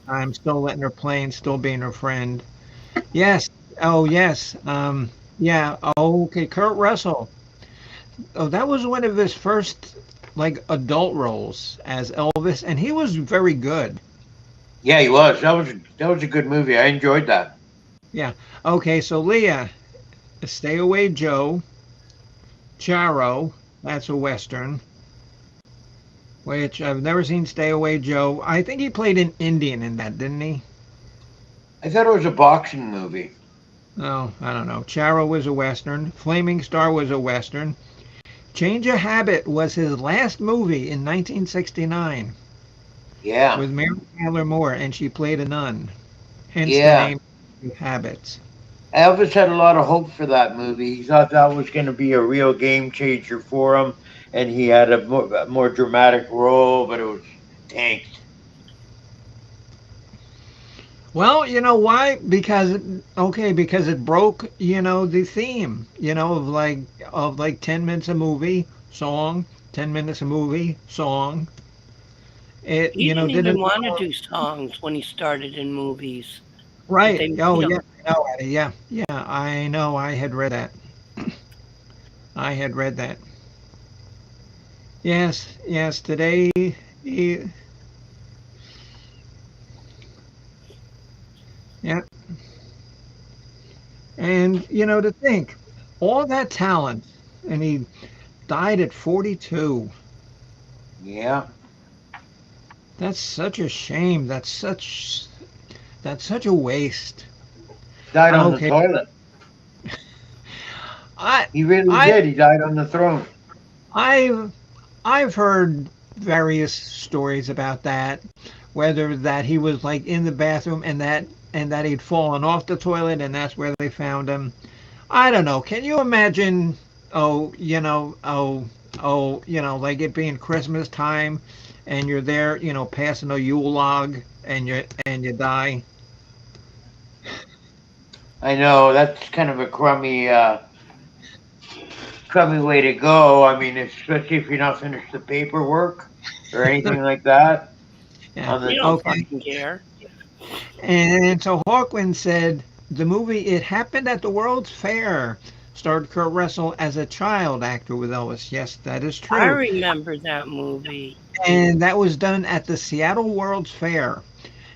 I'm still letting her play and still being her friend. Yes. Oh, yes. Yeah. Oh, okay. Kurt Russell. Oh, that was one of his first like adult roles as Elvis, and he was very good. Yeah, he was. That was a good movie. I enjoyed that. Yeah. Okay. So Leah, Stay Away Joe. Charo, that's a Western, which I've never seen Stay Away Joe. I think he played an Indian in that, didn't he? I thought it was a boxing movie. Oh, I don't know. Charo was a Western. Flaming Star was a Western. Change of Habit was his last movie in 1969 Yeah, with Mary Tyler Moore, and she played a nun, hence the yeah. name Habits. Elvis had a lot of hope for that movie. He thought that was going to be a real game changer for him, and he had a more dramatic role, but it was tanked. Well, you know why? Because because it broke, the theme, of like 10 minutes a movie song, 10 minutes a movie song. It, He didn't even didn't want to do songs when he started in movies. But right. they Oh, made yeah. him. No, yeah. Yeah, I know. I had read that. I had read that. Yes, yes, today he, yeah. And to think all that talent and he died at 42. Yeah. That's such a shame. That's such a waste. Died on the Okay. toilet. I He really I did. He died on the throne. I've I've heard various stories about that, whether that he was like in the bathroom and that he'd fallen off the toilet and that's where they found him. I don't know. Can you imagine like it being Christmas time and you're there, passing a Yule log and you die? I know that's kind of a crummy way to go. I mean, especially if you're not finished the paperwork or anything like that. Yeah. On They the don't Okay. fucking care. And so Hawkwind said the movie It Happened at the World's Fair starred Kurt Russell as a child actor with Elvis. Yes, that is I true. remember that movie. And that was done at the Seattle World's Fair.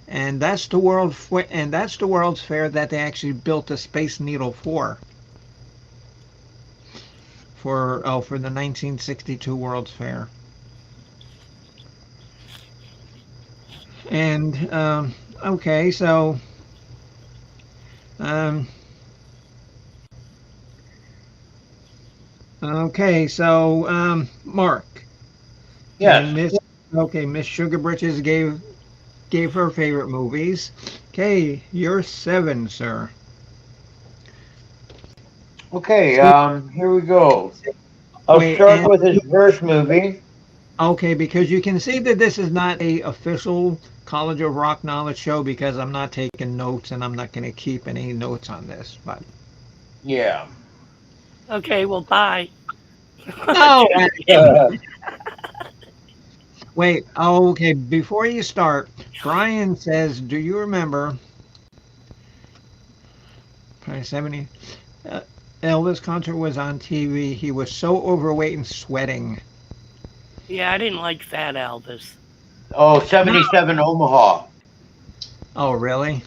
And that's the World's Fair that they actually built the Space Needle for the 1962 World's Fair. And okay, so um, Mark, okay, yes. Miss Sugar Britches gave her favorite movies. Okay, you're seven, sir. Okay. See, Here we go. I'll wait, start and with his first movie. okay, because you can see that this is not a official College of Rock Knowledge show because I'm not taking notes and I'm not going to keep any notes on this. But Yeah. Okay, well, bye. no, uh, wait. Oh, okay, before you start, Brian says, "Do you remember?" Probably 70. Uh, Elvis concert was on TV. He was so overweight and sweating. Yeah, I didn't like Fat Elvis. oh, No. 77 Omaha. Oh, really?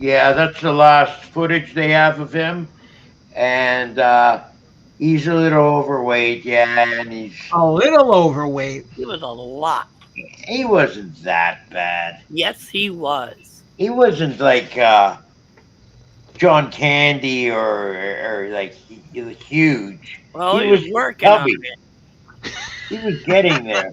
Yeah, that's the last footage they have of him, and he's a little overweight. Yeah, and A little overweight. He was a lot. he wasn't that bad. Yes, he was. He wasn't like John Candy or like he was huge. Well, He he was was working on chubby. it. He was getting there.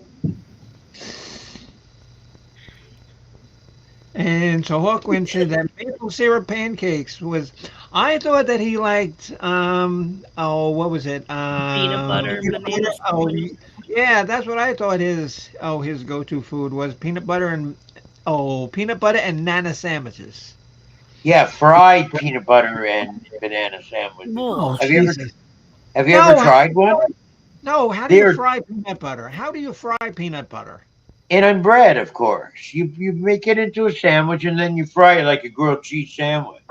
And so Hawkwind said that maple syrup pancakes was. I thought that he liked. What was it? Peanut butter and Peanut banana butter. Oh, sandwich. yeah. That's what I thought his go-to food was peanut butter and nana sandwiches. Yeah, fried peanut butter and banana sandwiches. Oh, Ugh. Have you ever Jesus. have you ever No, tried one? no. How do you They're fry peanut butter? How do you fry peanut butter? in on bread, of course. You make it into a sandwich and then you fry it like a grilled cheese sandwich.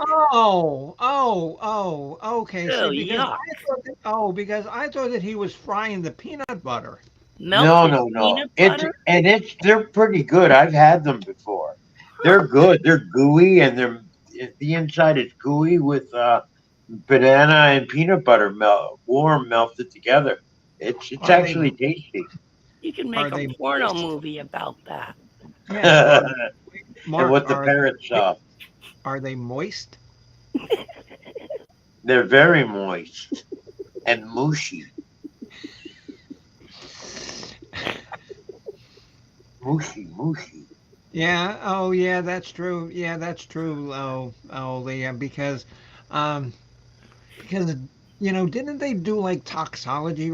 Okay. See, Ew, because yuck. because I thought that he was frying the peanut butter. No, Melted no, no. peanut butter? They're pretty good. I've had them before. Huh. They're good. They're gooey and the inside is gooey with banana and peanut butter warm melted together. It's Are they actually tasty. You can are make a they porno moist? movie about that. Yeah. And Mark, with the parrot sauce. are they moist? They're very moist and mushy. Mushy, mushy. Yeah. Oh, yeah. That's true. Yeah, that's true. Leah, um, because didn't they do like toxology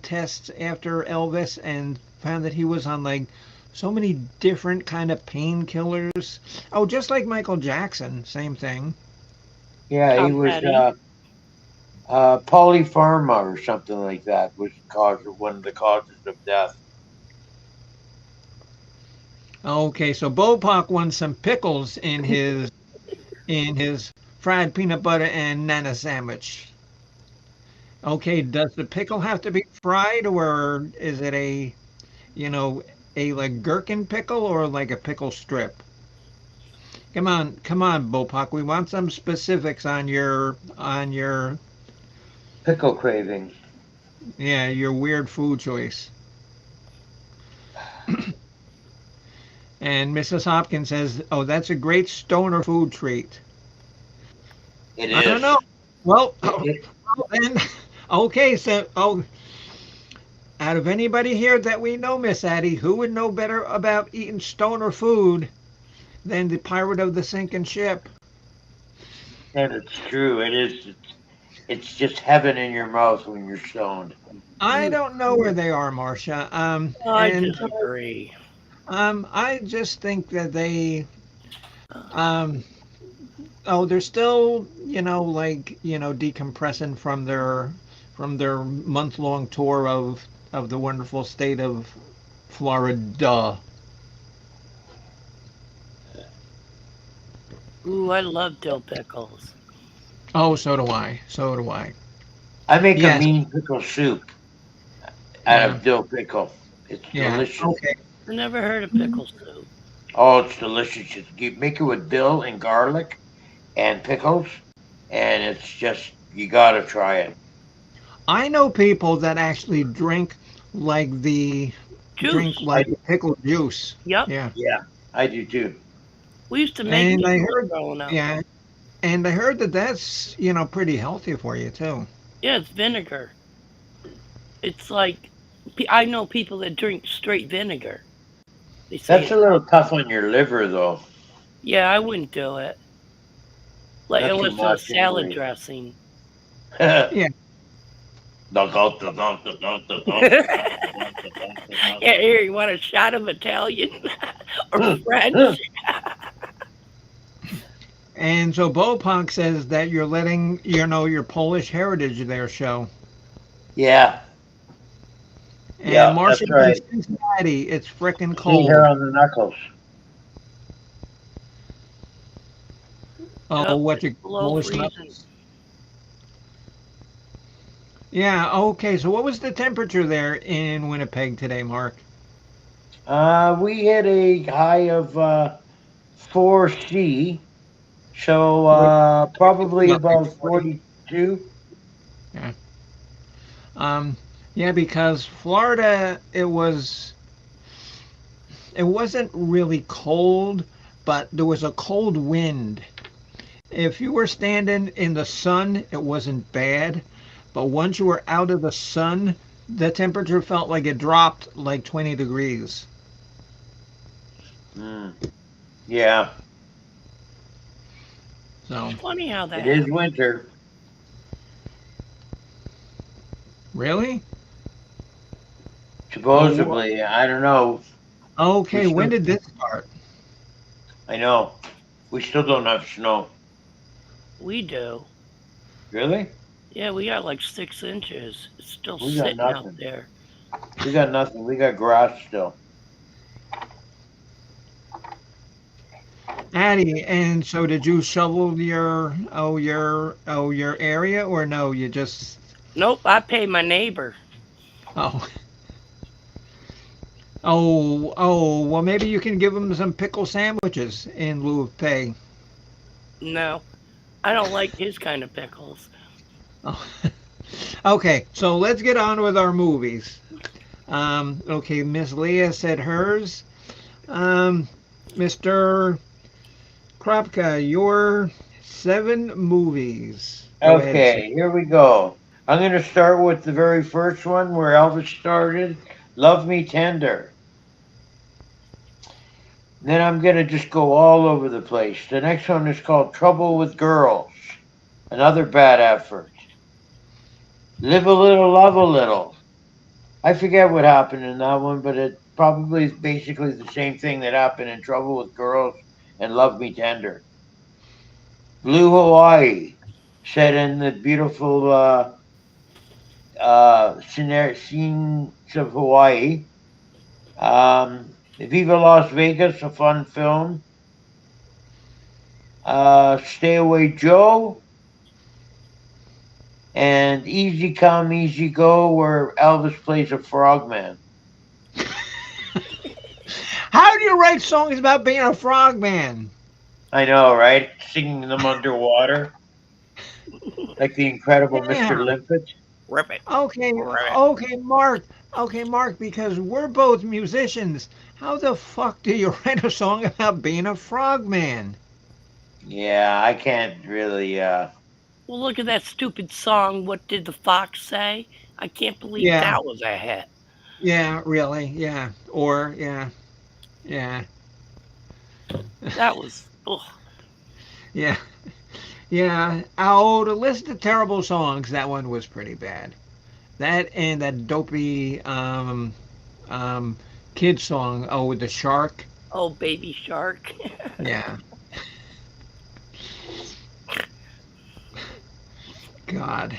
tests after Elvis and found that he was on like so many different kind of painkillers. Oh, just like Michael Jackson, same thing. Yeah, he Tom was Petty. polypharma or something like that was one of the causes of death. Okay, so Bopak wants some pickles in his fried peanut butter and nana sandwich. Okay, does the pickle have to be fried, or is it a, you know, a like gherkin pickle or like a pickle strip? Come on, Bopak. We want some specifics on your Pickle craving. yeah, your weird food choice. And Mrs. Hopkins says, "Oh, that's a great stoner food treat." It I don't is. know. Well, It, well then, okay. So, out of anybody here that we know, Miss Addie, who would know better about eating stoner food than the pirate of the sinking ship? and it's true. It is. It's just heaven in your mouth when you're stoned. I don't know where they are, Marcia. I And disagree. I just think that they, um, oh, they're still, decompressing from their month-long tour of the wonderful state of Florida. Ooh, I love dill pickles. Oh, so do I. So do I. I make a Yes. mean pickle soup out Yeah. of dill pickle. It's Yeah. delicious. Okay. I never heard of pickle soup. Oh, it's delicious. You make it with dill and garlic and pickles, and it's just you gotta try it. I know people that actually like the drink Juice. I like the pickle juice. Yep. Yeah. Yeah, I do too. We used to make And I pickles heard growing up. yeah, and I heard that that's, pretty healthy for you too. Yeah, it's vinegar. It's like I know people that drink straight vinegar. They say That's it's a little healthy. tough on your liver, though. Yeah, I wouldn't do it. Like Not too unless it was much, salad anyway. dressing. Yeah. Yeah, here you want a shot of Italian or French? And so Bopunk says that you're letting your Polish heritage there show. Yeah, And yeah, Marcia that's right. in Cincinnati, it's frickin' See her cold. on the knuckles. Oh, Yep, what it's you below Polish freezing. knuckles? Yeah. Okay. So what was the temperature there in Winnipeg today, Mark? We hit a high of 4C, so What? probably Like about 40? 42. Yeah. Um. Yeah, because Florida, it wasn't really cold, but there was a cold wind. If you were standing in the sun, it wasn't bad, but once you were out of the sun, the temperature felt like it dropped like 20 degrees. Mm, yeah, So, Funny how that it is happens. winter, really? Oh, supposedly. I don't know. We okay. When still, did this start? I know, we still don't have snow. We do. Really? Yeah, we got like 6 inches. It's still We got sitting out nothing. there. We got nothing. We got grass still. Addie, and so did you shovel your area, or no, you just Nope, I pay my neighbor. oh well, maybe you can give them some pickle sandwiches in lieu of pay. No, I don't like his kind of pickles. Oh. Okay, so let's get on with our movies. Okay, Miss Leah said hers. Um, Mr. Kropka, your 7 movies. Go ahead and say. Okay, here we go. I'm going to start with the very first one where Elvis started, Love Me Tender. Then I'm going to just go all over the place. The next one is called Trouble with Girls, another bad effort. Live a Little, Love a Little. I forget what happened in that one, but probably basically the same thing that happened in Trouble with Girls and Love Me Tender. Blue Hawaii, set in the beautiful scenes of Hawaii. Viva Las Vegas, a fun film. Stay Away Joe, and Easy Come, Easy Go, where Elvis plays a frogman. How do you write songs about being a frogman? I know, right? Singing them underwater, like the incredible Yeah. Mr. Limpet. Rip it. Okay, Rip it. okay, Mark. Okay, Mark, because we're both musicians. How the fuck do you write a song about being a frogman? Yeah, I can't really. Well, look at that stupid song. What did the fox say? I can't believe Yeah, that was a hit. yeah, really, yeah. Or, yeah, yeah, That was. Ugh. yeah, yeah. Oh, the list of terrible songs, that one was pretty bad. That and that dopey um, kid song, oh, with the shark. Oh, baby shark. Yeah, God.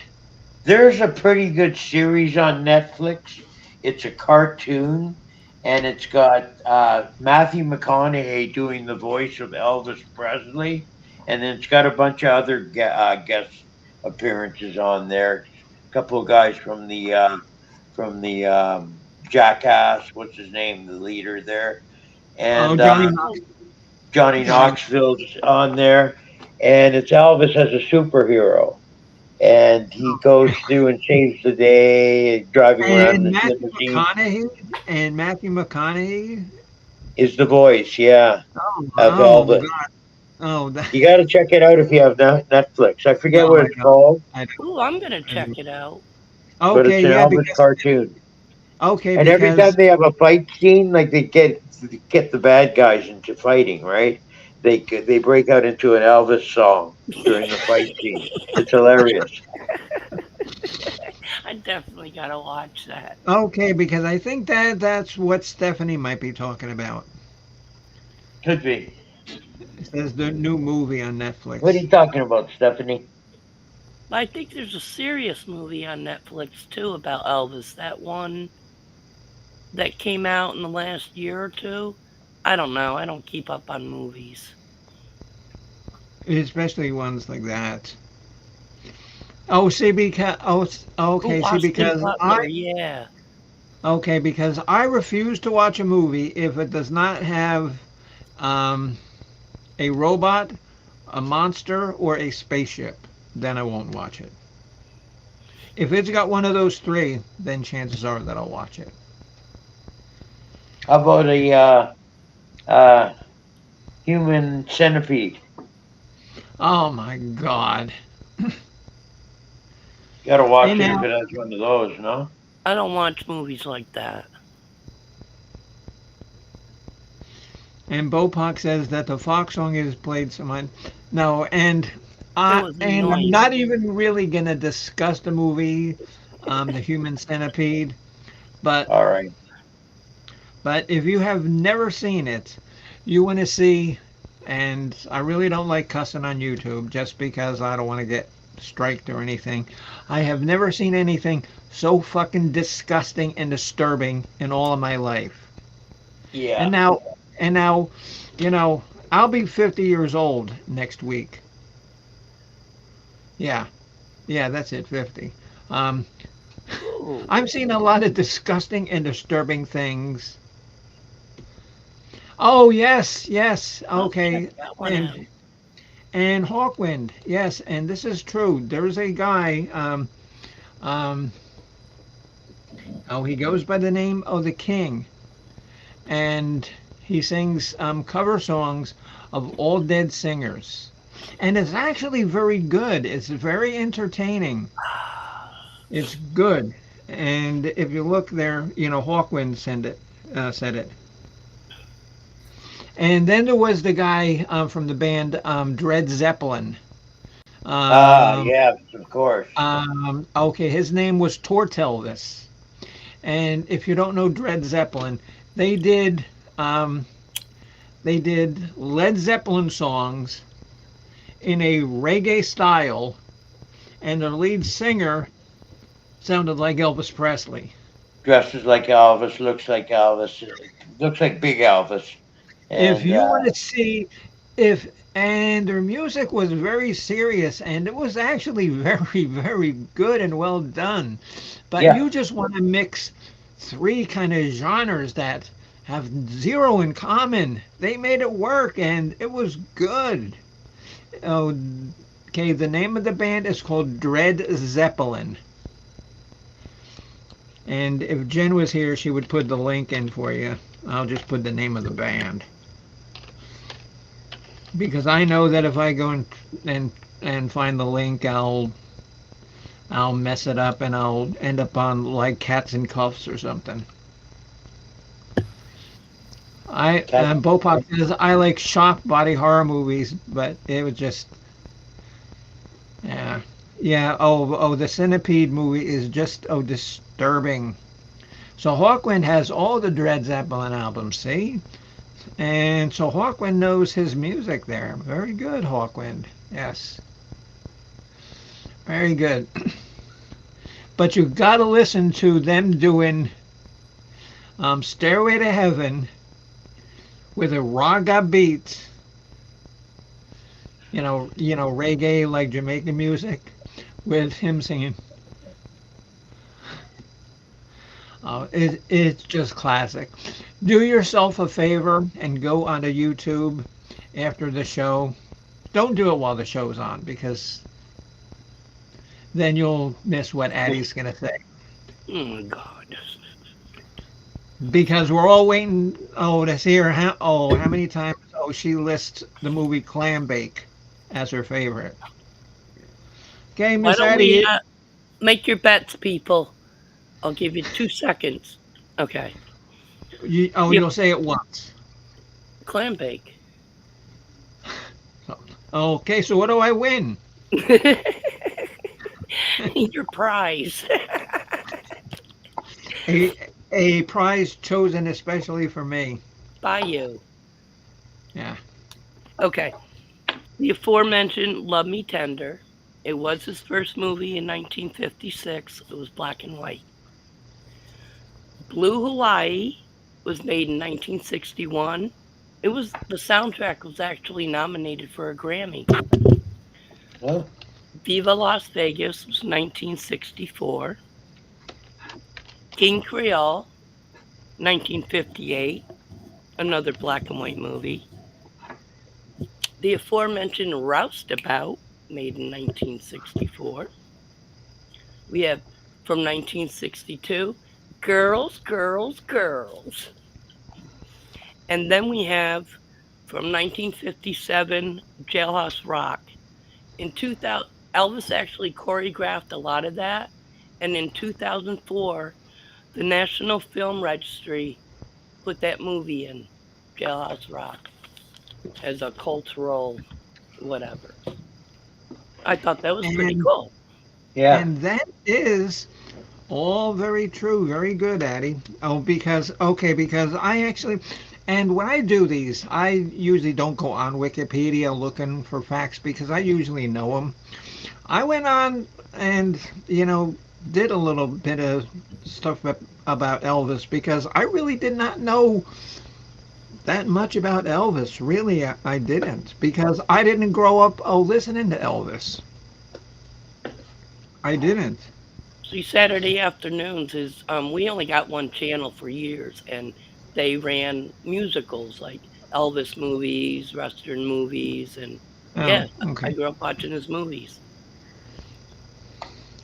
There's a pretty good series on Netflix. It's a cartoon, and it's got Matthew McConaughey doing the voice of Elvis Presley, and then it's got a bunch of other guest appearances on there. A couple of guys from the Jackass. What's his name? The leader there, Oh, and Johnny Oh, Johnny Johnny. Knoxville's on there, and it's Elvis as a superhero, and he goes through and saves the day, driving around in And his Matthew limousine. McConaughey. Is the voice, yeah, Oh, of oh Elvis. God. Oh, that, You got to check it out if you have Netflix. I forget no, what I it's don't. called, I ooh, I'm gonna don't. check it out. but it's Okay, an yeah, Elvis because cartoon. okay, And every time because they have a fight scene, like they get the bad guys into fighting, right? They break out into an Elvis song during the fight scene. It's hilarious. I definitely gotta watch that. because I think that's what Stephanie might be talking about. Could be. It says the new movie on What are Netflix. you talking about, Stephanie? I think there's a serious movie on Netflix too about Elvis. That one that came out in the last year or two. I don't know. I don't keep up on movies. Especially ones like that. Oh, see, because Ooh, okay, see, Austin Butler. Yeah. because I refuse to watch a movie if it does not have um, a robot, a monster, or a spaceship. Then I won't watch it. If it's got one of those three, then chances are that I'll watch it. How about a uh, human centipede? Oh my God! You got to And watch it if now, it has one of those, no? I don't watch movies like that. and Bopak says that the Fox song is played so much. No, It was and I'm annoying. not even really gonna discuss the movie, the Human Centipede. But All right. if you have never seen it, you want to see. And I really don't like cussing on YouTube just because I don't want to get striked or anything. I have never seen anything so fucking disgusting and disturbing in all of my life. And Yeah. now, and now, you know, I'll be 50 years old next week. Yeah, yeah, that's it, 50. Um, Ooh, I've seen a lot of disgusting and disturbing things. Oh yes, yes, I'll check okay, that one and out. Hawkwind, yes, and this is true. There's a guy. Um, oh, he goes by the name of the King, and he sings cover songs of all dead singers, and it's actually very good. It's very entertaining. It's good, and if you look there, Hawkwind said it. And then there was the guy from the band Dred Zeppelin. Um, Yes, of course. okay, his name was Tortelvis. And if you don't know Dred Zeppelin, They did um, they did Led Zeppelin songs in a reggae style, and the lead singer sounded like Elvis Presley. Dresses like Elvis, looks like Big Elvis, If and you want to see if and their music was very serious and it was actually very good and well done, but yeah, you just want to mix three kind of genres that have zero in common. They made it work and it was good. Oh, okay, the name of the band is called Dread Zeppelin, and if Jen was here she would put the link in for you. I'll just put the name of the band because I know that if I go and and find the link, I'll mess it up and I'll end up on like Cats and Cuffs or something. I cat, Bopop says I like shock body horror movies, but it was just yeah the Centipede movie is just disturbing. So Hawkwind has all the Dred Zeppelin albums, see, and so Hawkwind knows his music there. Very good, Hawkwind. Yes, very good. But you got to listen to them doing "Stairway to Heaven" with a raga beat. Reggae like Jamaican music, with him singing. It's just classic. Do yourself a favor and go onto YouTube after the show. Don't do it while the show's on because then you'll miss what Addie's gonna say. Oh my God. Because we're all waiting. Oh, to see her. How many times? Oh, she lists the movie Clam Bake as her favorite. Okay, Why Miss don't we Addie. make your bets, people? I'll give you 2 seconds. Okay. Yep. You'll say it once. Clam bake. Okay, so what do I win? Your prize. A a prize chosen especially for me. By you. Yeah. Okay. The aforementioned Love Me Tender. It was his first movie in 1956. It was black and white. Blue Hawaii was made in 1961. The soundtrack was actually nominated for a Grammy. huh? Viva Las Vegas was 1964. King Creole, 1958, another black and white movie. The aforementioned Roustabout, made in 1964. We have from 1962, Girls, Girls, Girls. And then we have from 1957, Jailhouse Rock. In 2000, Elvis actually choreographed a lot of that. And in 2004, the National Film Registry put that movie in, Jailhouse Rock, as a cultural whatever. I thought that was pretty And cool. Yeah, and that is all very true. Very good, Addie. Because I actually and when I do these, I usually don't go on Wikipedia looking for facts because I usually know them. I went on and did a little bit of stuff about Elvis because I really did not know that much about Elvis. Really, I didn't because I didn't grow up listening to Elvis. I didn't. See, Saturday afternoons is we only got one channel for years, and they ran musicals like Elvis movies, Western movies, and Oh, yeah, I okay. grew up watching his movies.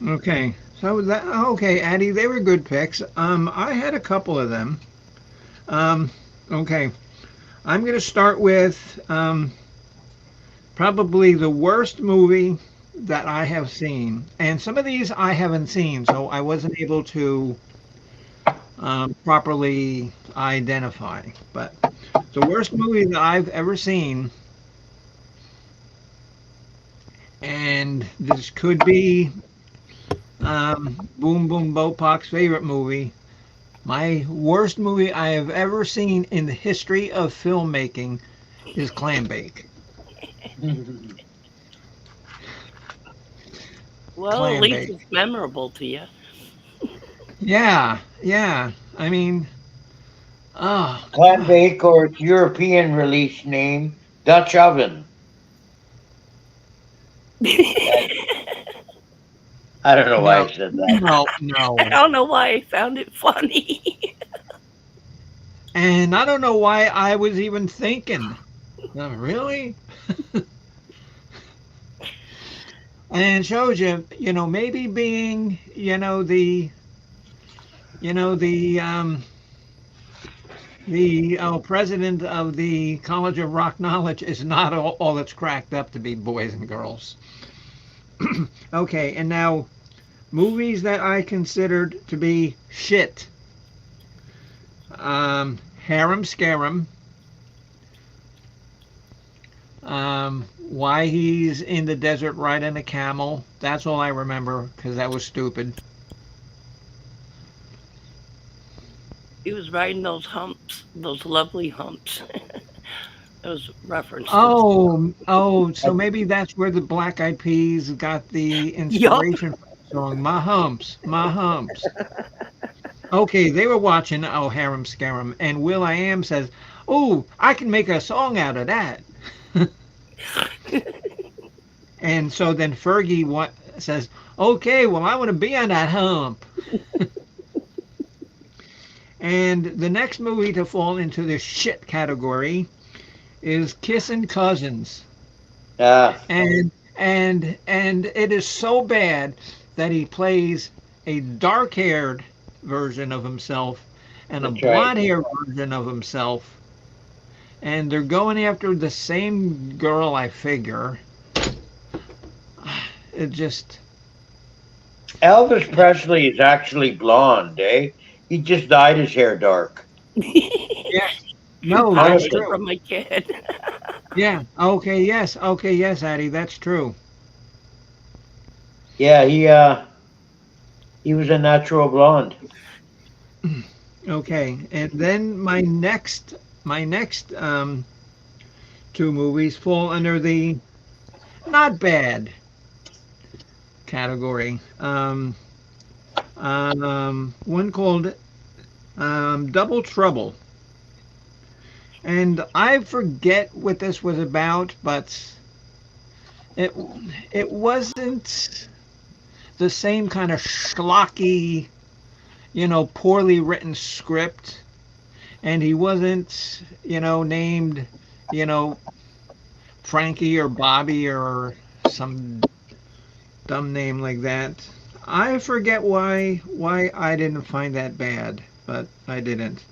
Okay. So that okay, Addie, they were good picks. I had a couple of them. Um, okay. I'm gonna start with probably the worst movie that I have seen, and some of these I haven't seen, so I wasn't able to properly identify. But the worst movie that I've ever seen, and this could be Boom Boom Bopok's favorite movie, My worst movie I have ever seen in the history of filmmaking is Clambake. Well, at least Clambake. it's memorable to you. Yeah, yeah. I mean, oh, Clam bake, or its European release name, Dutch oven. I don't know why no, I said that. no, I no. don't know why I found it funny. And I don't know why I was even thinking. Really? And it shows you, maybe being, you know, the president of the College of Rock Knowledge is not all it's cracked up to be, boys and girls. Okay, and now movies that I considered to be shit. Harem Scarum. Why he's in the desert riding a camel. That's all I remember because that was stupid. He was riding those humps, those lovely humps. Those references. Oh, so maybe that's where the Black Eyed Peas got the Yup. inspiration from the song My Humps, My Humps. Okay, they were watching Oh Harem Scarum, and Will I Am says, "Oh, I can make a song out of that." And so then Fergie says, "Okay, well I want to be on that hump." And the next movie to fall into the shit category is Kissin' Cousins. Ah, And it is so bad that he plays a dark-haired version of himself and a that's right. blonde-haired version of himself, and they're going after the same girl, I figure. It just Elvis Presley is actually blonde, eh? He just dyed his hair dark. yeah. No, I that's hid it Honestly. true. from my kid. Yeah. Okay, yes, Addie, that's true. Yeah, he was a natural blonde. Okay, and then my next two movies fall under the not bad category. One called Double Trouble, and I forget what this was about, but it it wasn't the same kind of schlocky, poorly written script, and he wasn't, named, you know, Frankie or Bobby or some dumb name like that. I forget why I didn't find that bad, but I didn't.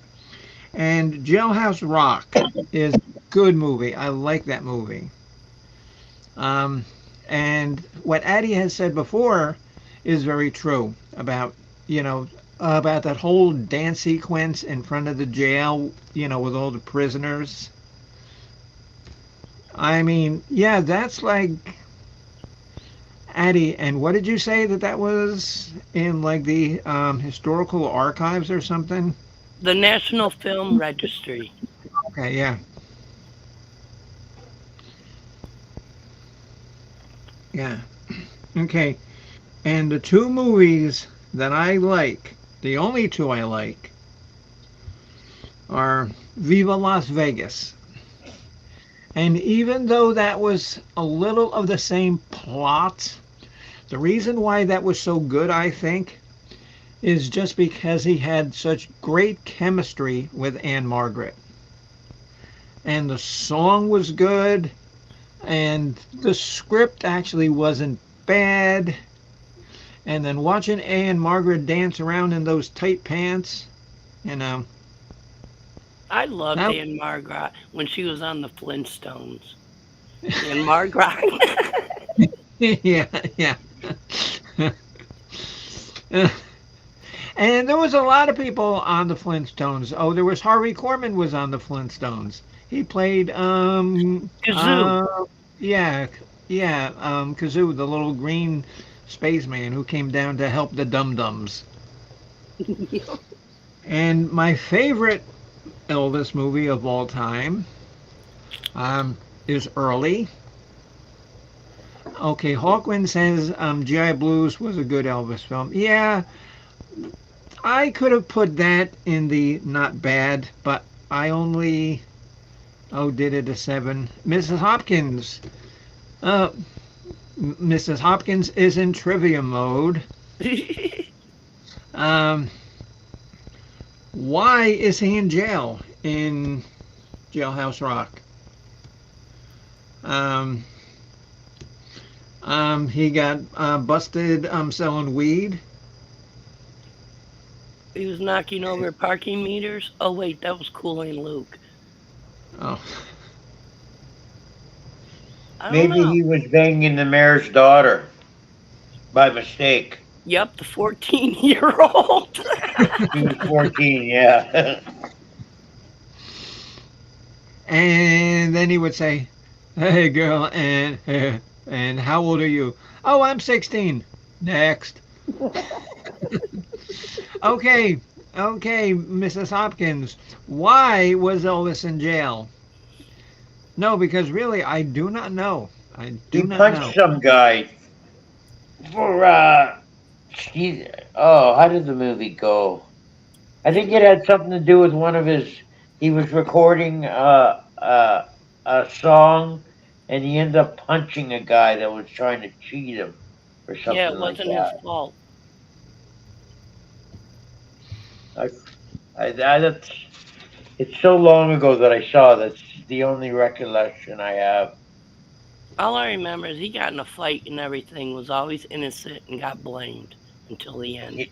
And Jailhouse Rock is a good movie. I like that movie. Um, and what Addie has said before is very true about you know about that whole dance sequence in front of the jail. With all the prisoners. I mean, yeah, that's like Addie. And what did you say that was in like the historical archives or something? The National Film Registry. Okay, yeah, yeah. Okay, and the two movies that I like, the only two I like, are Viva Las Vegas. And even though that was a little of the same plot, the reason why that was so good, I think, is just because he had such great chemistry with Anne Margaret. And the song was good, and the script actually wasn't bad. And then watching Anne Margaret dance around in those tight pants, you know, I loved that, Anne Margaret when she was on the Flintstones. Anne Margaret. yeah, yeah. And there was a lot of people on the Flintstones. Oh, there was Harvey Korman was on the Flintstones. He played Kazoo. yeah, yeah, Kazoo, the little green spaceman who came down to help the Dum Dums. And my favorite Elvis movie of all time is Early. Okay, Hawkwind says G.I. Blues was a good Elvis film. Yeah, I could have put that in the not bad, but I only did it a 7. Mrs. Hopkins. Uh, Mrs. Hopkins is in trivia mode. Um, why is he in jail in Jailhouse Rock? Um, he got busted selling weed. He was knocking over parking meters. Oh wait, that was Kool Aid Luke. Oh, I don't Maybe know. he was banging the mayor's daughter by mistake. Yep, the 14-year-old. He was 14, yeah. and then he would say, "Hey, girl, and how old are you?" "Oh, I'm 16." Next. Okay, okay, Mrs. Hopkins. Why was Elvis in jail? No, because really, I do not know. I He do not know. punched some guy for, how did the movie go? I think it had something to do with one of his, he was recording a song and he ended up punching a guy that was trying to cheat him or Yeah, something it like wasn't his that. fault. I, that's, it's so long ago that I saw. That's the only recollection I have. All I remember is he got in a fight and everything, was always innocent and got blamed until the end.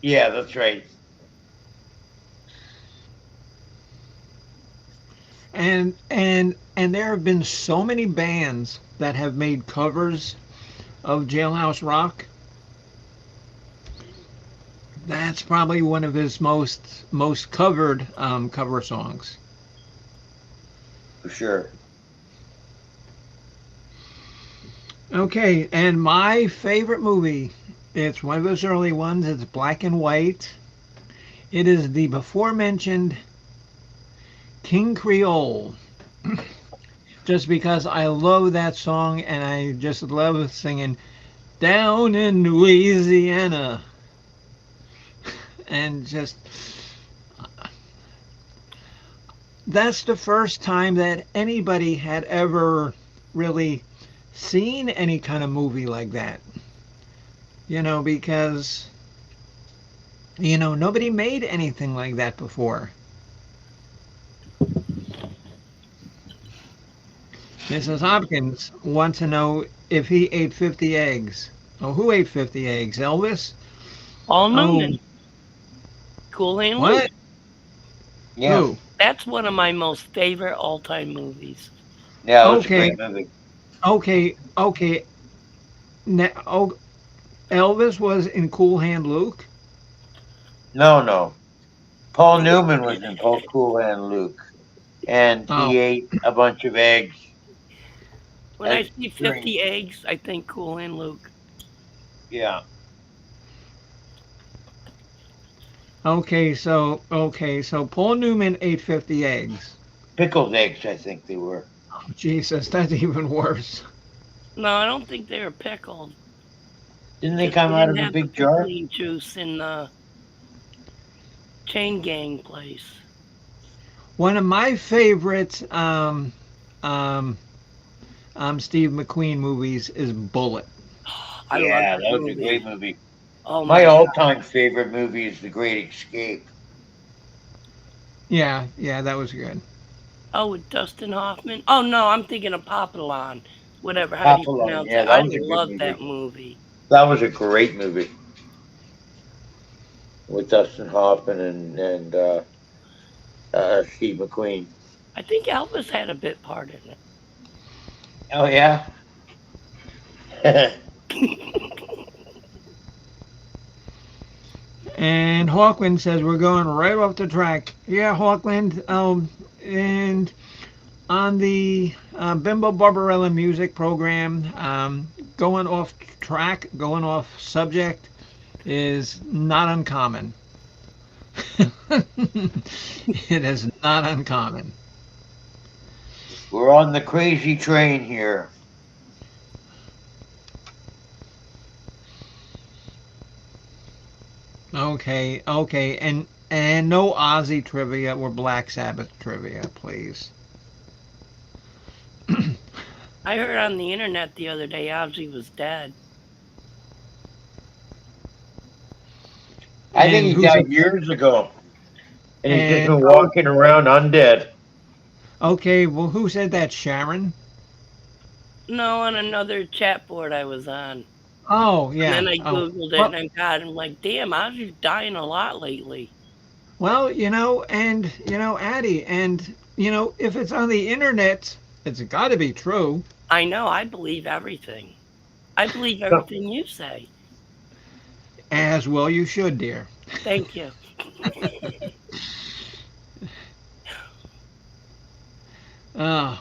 Yeah, that's right. And there have been so many bands that have made covers of Jailhouse Rock. That's probably one of his most covered cover songs. For sure. Okay, and my favorite movie, it's one of those early ones. It's black and white. It is the before mentioned King Creole. Just because I love that song and I just love singing down in Louisiana. And just that's the first time that anybody had ever really seen any kind of movie like that. Because nobody made anything like that before. Mrs. Hopkins wants to know if he ate 50 eggs. Oh, who ate 50 eggs? Elvis? Paul Oh, Newman, Kool Aid Luke. what? Yeah. Who? That's one of my most favorite all-time movies. Yeah, that was a Okay, great movie. okay. Oh, Elvis was in Cool Hand Luke. No, no. Paul Newman was in Paul Cool and Luke. And Oh, he ate a bunch of eggs. When I As see during, 50 eggs, I think Kool Aid Luke. yeah. okay. So Paul Newman ate 50 eggs. Pickled eggs, I think they were. Oh, Jesus, that's even worse. No, I don't think they were pickled. Didn't they Just come they out didn't of a have the big jar? pickling juice in the chain gang place. One of my favorite um, Steve McQueen movies is Bullet. I love Yeah, that that was a movie. great movie. Oh My my god. all-time favorite movie is The Great Escape. Yeah, that was good. Oh, with Dustin Hoffman? Oh no, I'm thinking of Papillon. Whatever, how do you Papillon, pronounce yeah, it? that I was a good love that movie. movie. That was a great movie with Dustin Hoffman and Steve McQueen. I think Elvis had a bit part in Oh yeah. it. And Hawkwind says we're going right off the track. Yeah, Hawkwind. And on the Bimbo Barbarella music program, going off track, going off subject is not uncommon. It is not uncommon. We're on the crazy train here. Okay, okay, and no Ozzy trivia or Black Sabbath trivia, please. I heard on the internet the other day Ozzy was dead. I think And he who's died years ago, and he's just and been walking around undead. okay, well, who said that? Sharon? No, on another chat board I was on. Oh, And yeah. then I Oh, Googled it well, and I got I'm like, damn, Ozzy's dying a lot lately. well, Addie, and if it's on the internet, it's got to be true. I know, I believe everything. I believe So, everything you say. As well, you should, dear. Thank you. Uh,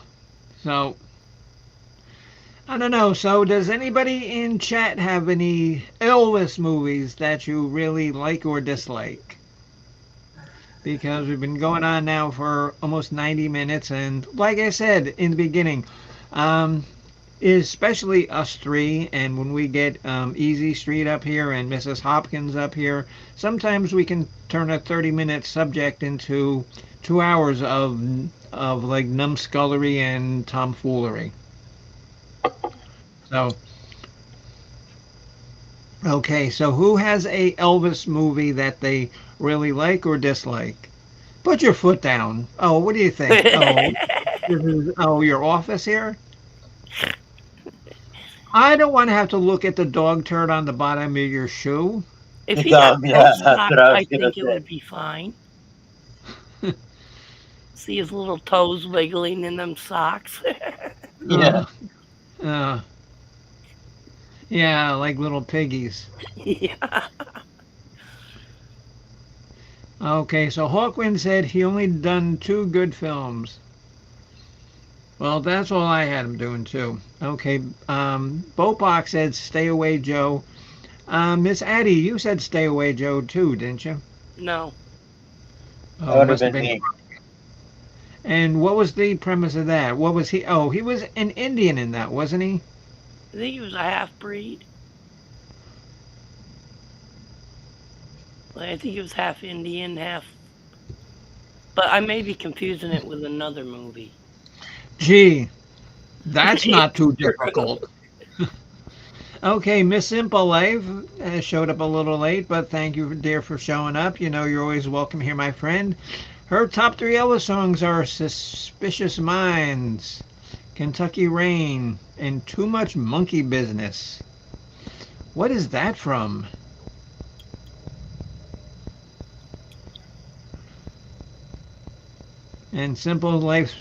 so I don't know. So, does anybody in chat have any Elvis movies that you really like or dislike? Because we've been going on now for almost 90 minutes, and like I said in the beginning, um, especially us three, and when we get Easy Street up here and Mrs. Hopkins up here, sometimes we can turn a 30-minute subject into 2 hours of like numbskullery and tomfoolery. So, okay, so who has a Elvis movie that they really like or dislike? Put your foot down. Oh, what do you think? Oh, your office here? I don't want to have to look at the dog turd on the bottom of your shoe. If he had no yeah, that's what socks, I was I gonna think it say. would be fine. See his little toes wiggling in them socks. Yeah. Uh, uh, yeah, like little piggies. Yeah. Okay, so Hawkwind said he only done two good films. Well, that's all I had him doing too. Okay, Bopak said "Stay Away, Joe." Miss Addie, you said "Stay Away, Joe" too, didn't you? No. That Oh, would have must have been been. me. And what was the premise of that? What was he? Oh, he was an Indian in that, wasn't he? I think he was a half breed. I think he was half Indian, half. But I may be confusing it with another movie. Gee, that's not too difficult. Okay, Miss Simple Life showed up a little late, but thank you, dear, for showing up. You know you're always welcome here, my friend. Her top three Elvis songs are "Suspicious Minds," "Kentucky Rain," and "Too Much Monkey Business." What is that from? And Simple Life's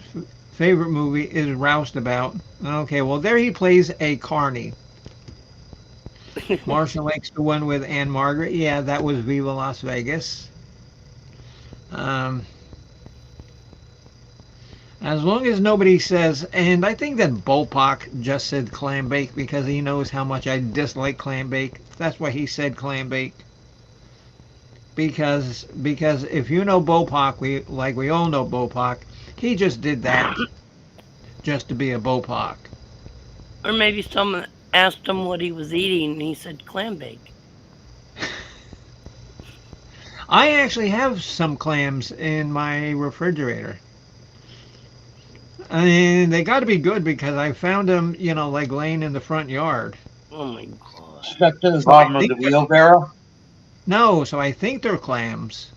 favorite movie is Roustabout. Okay, well, there he plays a carny. Marshall likes the one with Anne Margaret. Yeah, that was Viva Las Vegas. Um, as long as nobody says, and I think that Bopak just said clam bake because he knows how much I dislike clam bake. That's why he said clam bake. Because if you know Bopak, we all know Bopak, he just did that just to be a Bopak. Or maybe someone asked him what he was eating and he said clam bake. I actually have some clams in my refrigerator. And they got to be good because I found them, like laying in the front yard. Oh my god. Stuck to the So I bottom of think the wheelbarrow. no, so I think they're clams.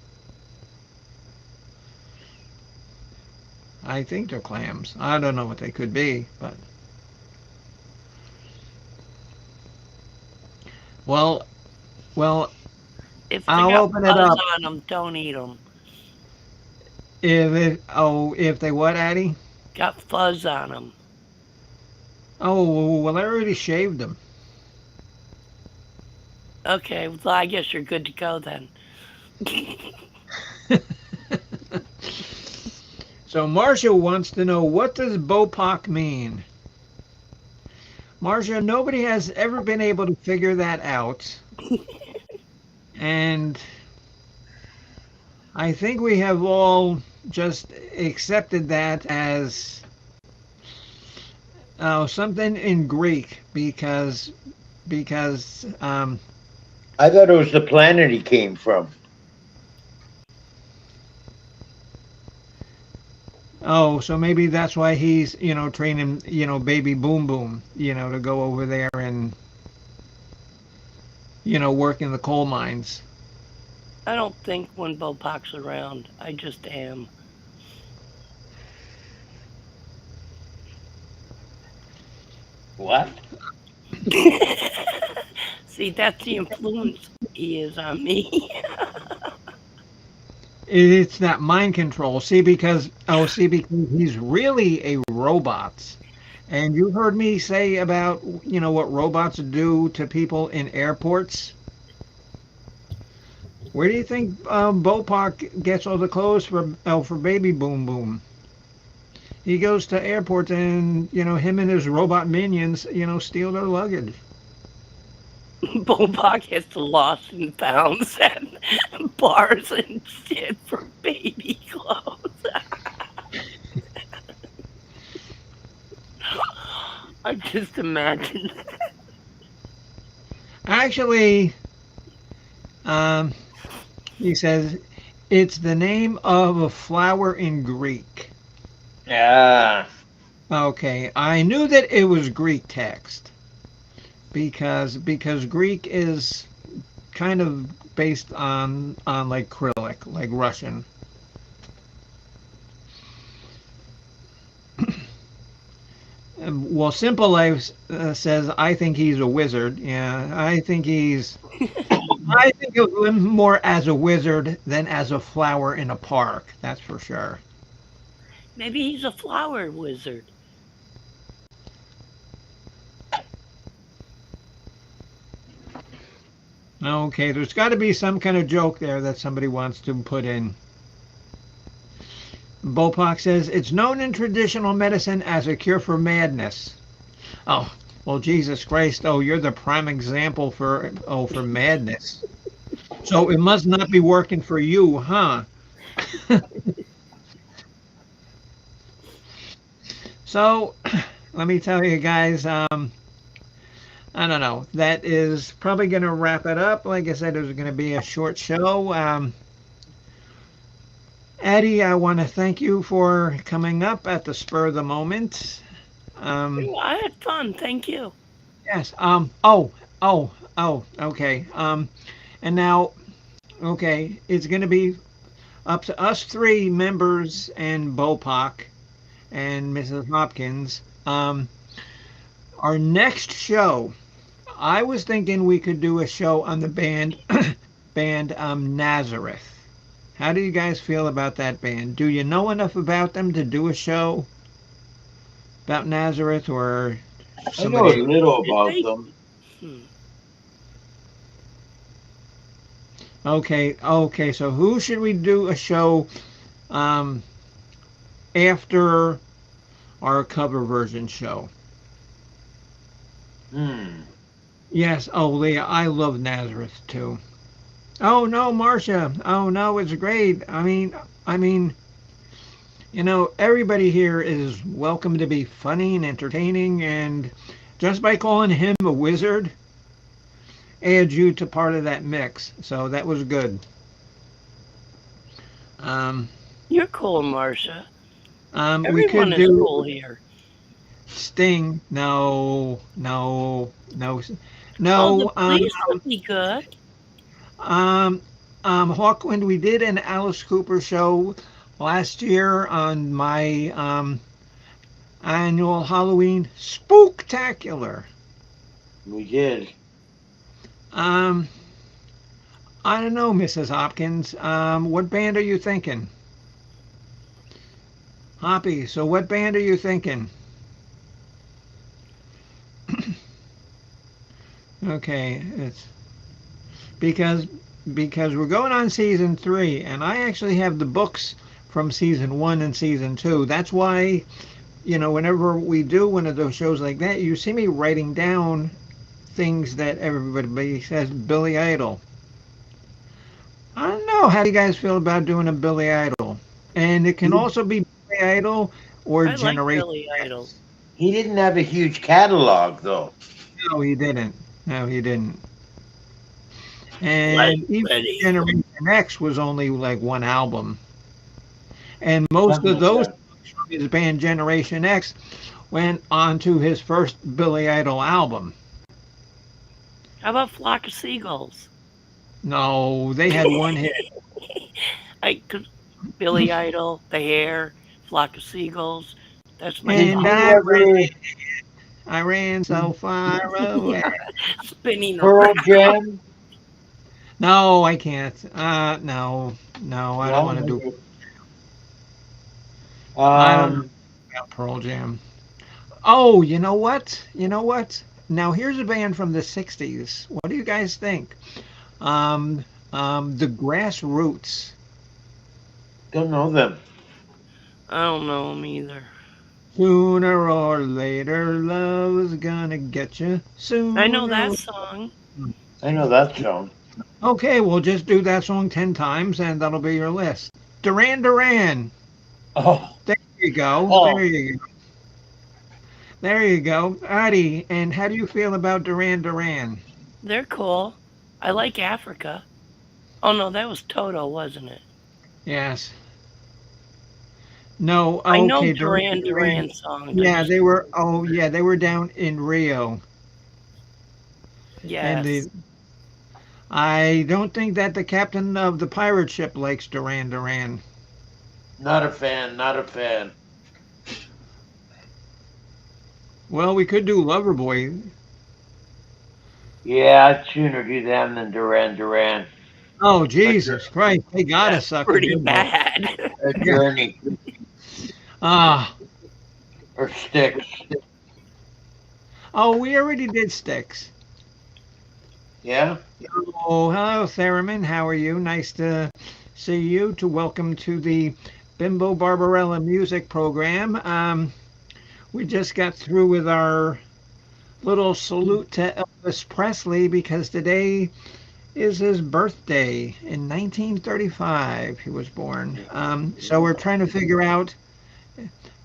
I think they're clams. I don't know what they could be, but well, well, If they I'll got open it fuzz up. on them, don't eat them. If they what, Addie? Got fuzz on them. Oh, well, I already shaved them. Okay, well, I guess you're good to go then. So Marshall wants to know, what does Bopak mean? Marcia, nobody has ever been able to figure that out. And I think we have all just accepted that as something in Greek because I thought it was the planet he came from. oh, so maybe that's why he's training baby Boom Boom to go over there and work in the coal mines. I don't think when Bopac's around. I just am. What? See, that's the influence he is on me. It's that mind control. See because he's really a robot. And you heard me say about what robots do to people in airports. Where do you think Bopak gets all the clothes for baby Boom Boom? He goes to airports and him and his robot minions steal their luggage. Bopac has the lost and founds at bars and shit for baby clothes. I just imagine. Actually, um, he says it's the name of a flower in Greek. Yeah. Okay, I knew that it was Greek text because Greek is kind of based on like Cyrillic, like Russian. Well, Simple Life says I think he's a wizard. Yeah, I think of him more as a wizard than as a flower in a park. That's for sure. Maybe he's a flower wizard. Okay, there's got to be some kind of joke there that somebody wants to put in. Bopak says it's known in traditional medicine as a cure for madness. Oh, well, Jesus Christ! Oh, you're the prime example for madness. So it must not be working for you, huh? So let me tell you guys. I don't know. That is probably going to wrap it up. Like I said, it was going to be a short show. Eddie, I want to thank you for coming up at the spur of the moment. Um, I had fun. Thank you. yes. Okay. And now, okay, it's going to be up to us three members and Bopak and Mrs. Hopkins. Our next show, I was thinking we could do a show on the band Nazareth. How do you guys feel about that band? Do you know enough about them to do a show about Nazareth or I know a somebody? little Did about they? them. Hmm. Okay. So who should we do a show um, after our cover version show? Hmm. Yes. Oh, Leah, I love Nazareth too. Oh no, Marcia. Oh no, it's great. I mean, everybody here is welcome to be funny and entertaining, and just by calling him a wizard adds you to part of that mix. So that was good. Um, You're cool, Marcia. we Everyone could is do cool here. Sting. No, no, no, Oh, the no. police would be good. Um, Hawkwind. We did an Alice Cooper show last year on my annual Halloween spooktacular. We did. Um, I don't know, Mrs. Hopkins. What band are you thinking? Hoppy. So what band are you thinking? Okay, it's because because we're going on season 3, and I actually have the books from season 1 and season 2. That's why whenever we do one of those shows like that, you see me writing down things that everybody says Billy Idol. I don't know. How do you guys feel about doing a Billy Idol? And it can He, also be Billy Idol or I like Generation Billy Idol. X. he didn't have a huge catalog, though. No, he didn't. No, he didn't. Let And it even ready. Generation X was only like one album. And most Something of like those that. songs from his band Generation X went on to his first Billy Idol album. How about Flock of Seagulls? No, they had one hit. I could Billy Idol, The Hair, Flock of Seagulls. That's my Did And top. you ever I ran so far away. Spinning Pearl around. Jam? No, I can't. No, no, I don't want to do. No. I don't know Um, about Pearl Jam. Oh, you know what? You know what? Now here's a band from the '60s. What do you guys think? Um, the Grassroots. don't know them. I don't know him either. Sooner or later, love's gonna get you. I know Sooner. that song. I know that song. Okay, we'll just do that song 10 times, and that'll be your list. Duran Duran. Oh, There you go. oh, There you go. There you go. Adi, and how do you feel about Duran Duran? They're cool. I like Africa. Oh no, that was Toto, wasn't it? Yes. No. I know Okay, Duran Duran Duran. Duran songs. I Yeah, just they were. Oh, yeah, they were down in Rio, and yes. the. I don't think that the captain of the pirate ship likes Duran Duran. not a fan, not a fan. Well, we could do Loverboy. Yeah, I'd sooner do them than Duran Duran. Oh, Or, Jesus Christ! They gotta That's suck a pretty bimbo. bad. or Yeah. Journey, Ah. or Styx. Oh, we already did Sticks. Yeah? Oh, hello, Theremin. How are you? Nice to see you. To welcome to the Bimbo Barbarella music program. We just got through with our little salute to Elvis Presley because today is his birthday in 1935. He was born. So we're trying to figure out.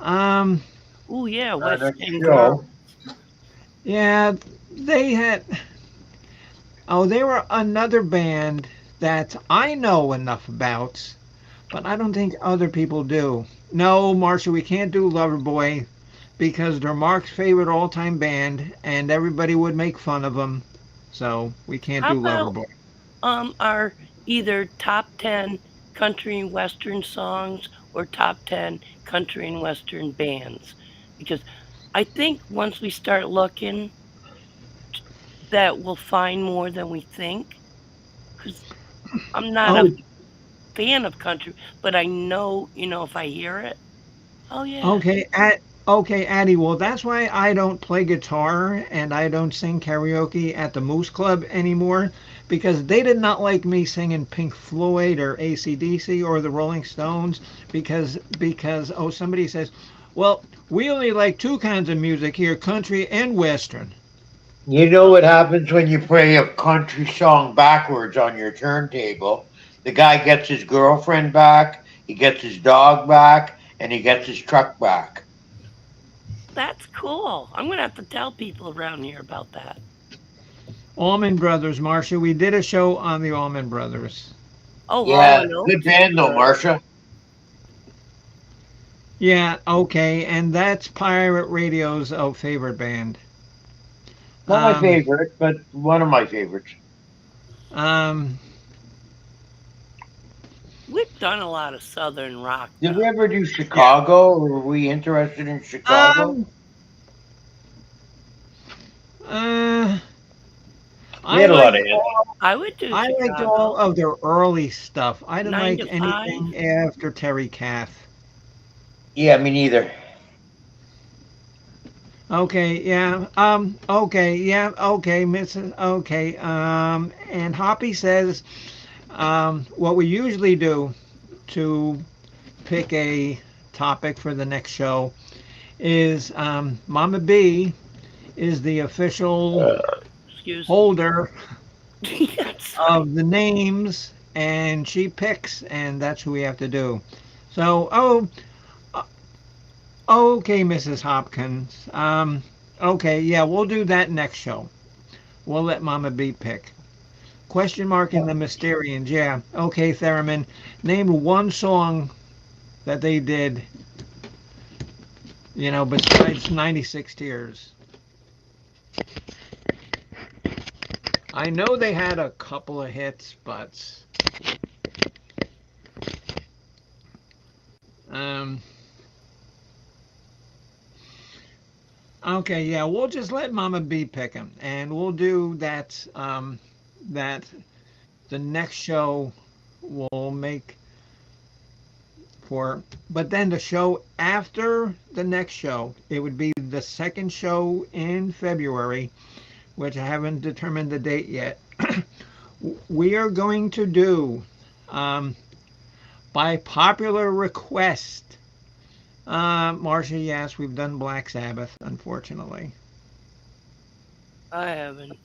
Um, Oh yeah, Our West next End Girl. show. yeah, they had. Oh, they were another band that I know enough about, but I don't think other people do. No, Marcia, we can't do Loverboy because they're Mark's favorite all-time band, and everybody would make fun of them. So we can't How do about Loverboy. our either top 10 country and western songs or top 10 country and western bands? Because I think once we start looking, that we'll find more than we think. Because I'm not a Oh, fan of country, but I know, if I hear it, oh yeah. okay, okay, Addie. Well, that's why I don't play guitar and I don't sing karaoke at the Moose Club anymore because they did not like me singing Pink Floyd or AC/DC or the Rolling Stones because oh somebody says, well, we only like two kinds of music here, country and western. You know what happens when you play a country song backwards on your turntable? The guy gets his girlfriend back, he gets his dog back, and he gets his truck back. That's cool. I'm going to have to tell people around here about that. Allman Brothers, Marcia. We did a show on the Allman Brothers. Oh, Hall Yeah, and good Oates is band though, good. Marcia. Yeah, okay, and that's Pirate Radio's favorite band. Not my Um, favorite, but one of my favorites. um, We've done a lot of southern rock, Did we though. ever do yeah. Chicago? Or were we interested in Chicago? Um, uh, We I had a lot liked of hits. I would do I liked all Chicago. of their early stuff. I didn't 9 like to 5. anything after Terry Kath. Yeah, me neither. Okay, yeah. Okay, yeah. Okay, Mrs. Okay. And Hoppy says, what we usually do to pick a topic for the next show is Mama B is the official Uh, Excuse me. holder Sorry. of the names and she picks, and that's who we have to do. So, uh, okay, Mrs. Hopkins. Okay, yeah, we'll do that next show. We'll let Mama B pick. Question mark in the Mysterians. Yeah. Okay, Theremin. Name one song that they did, besides 96 Tears. I know they had a couple of hits, but um, okay, yeah, we'll just let Mama B pick them, and we'll do that. That the next show will make for, but then the show after the next show, it would be the second show in February, which I haven't determined the date yet. We are going to do, um, by popular request, Marcia, yes, we've done Black Sabbath, unfortunately. I haven't.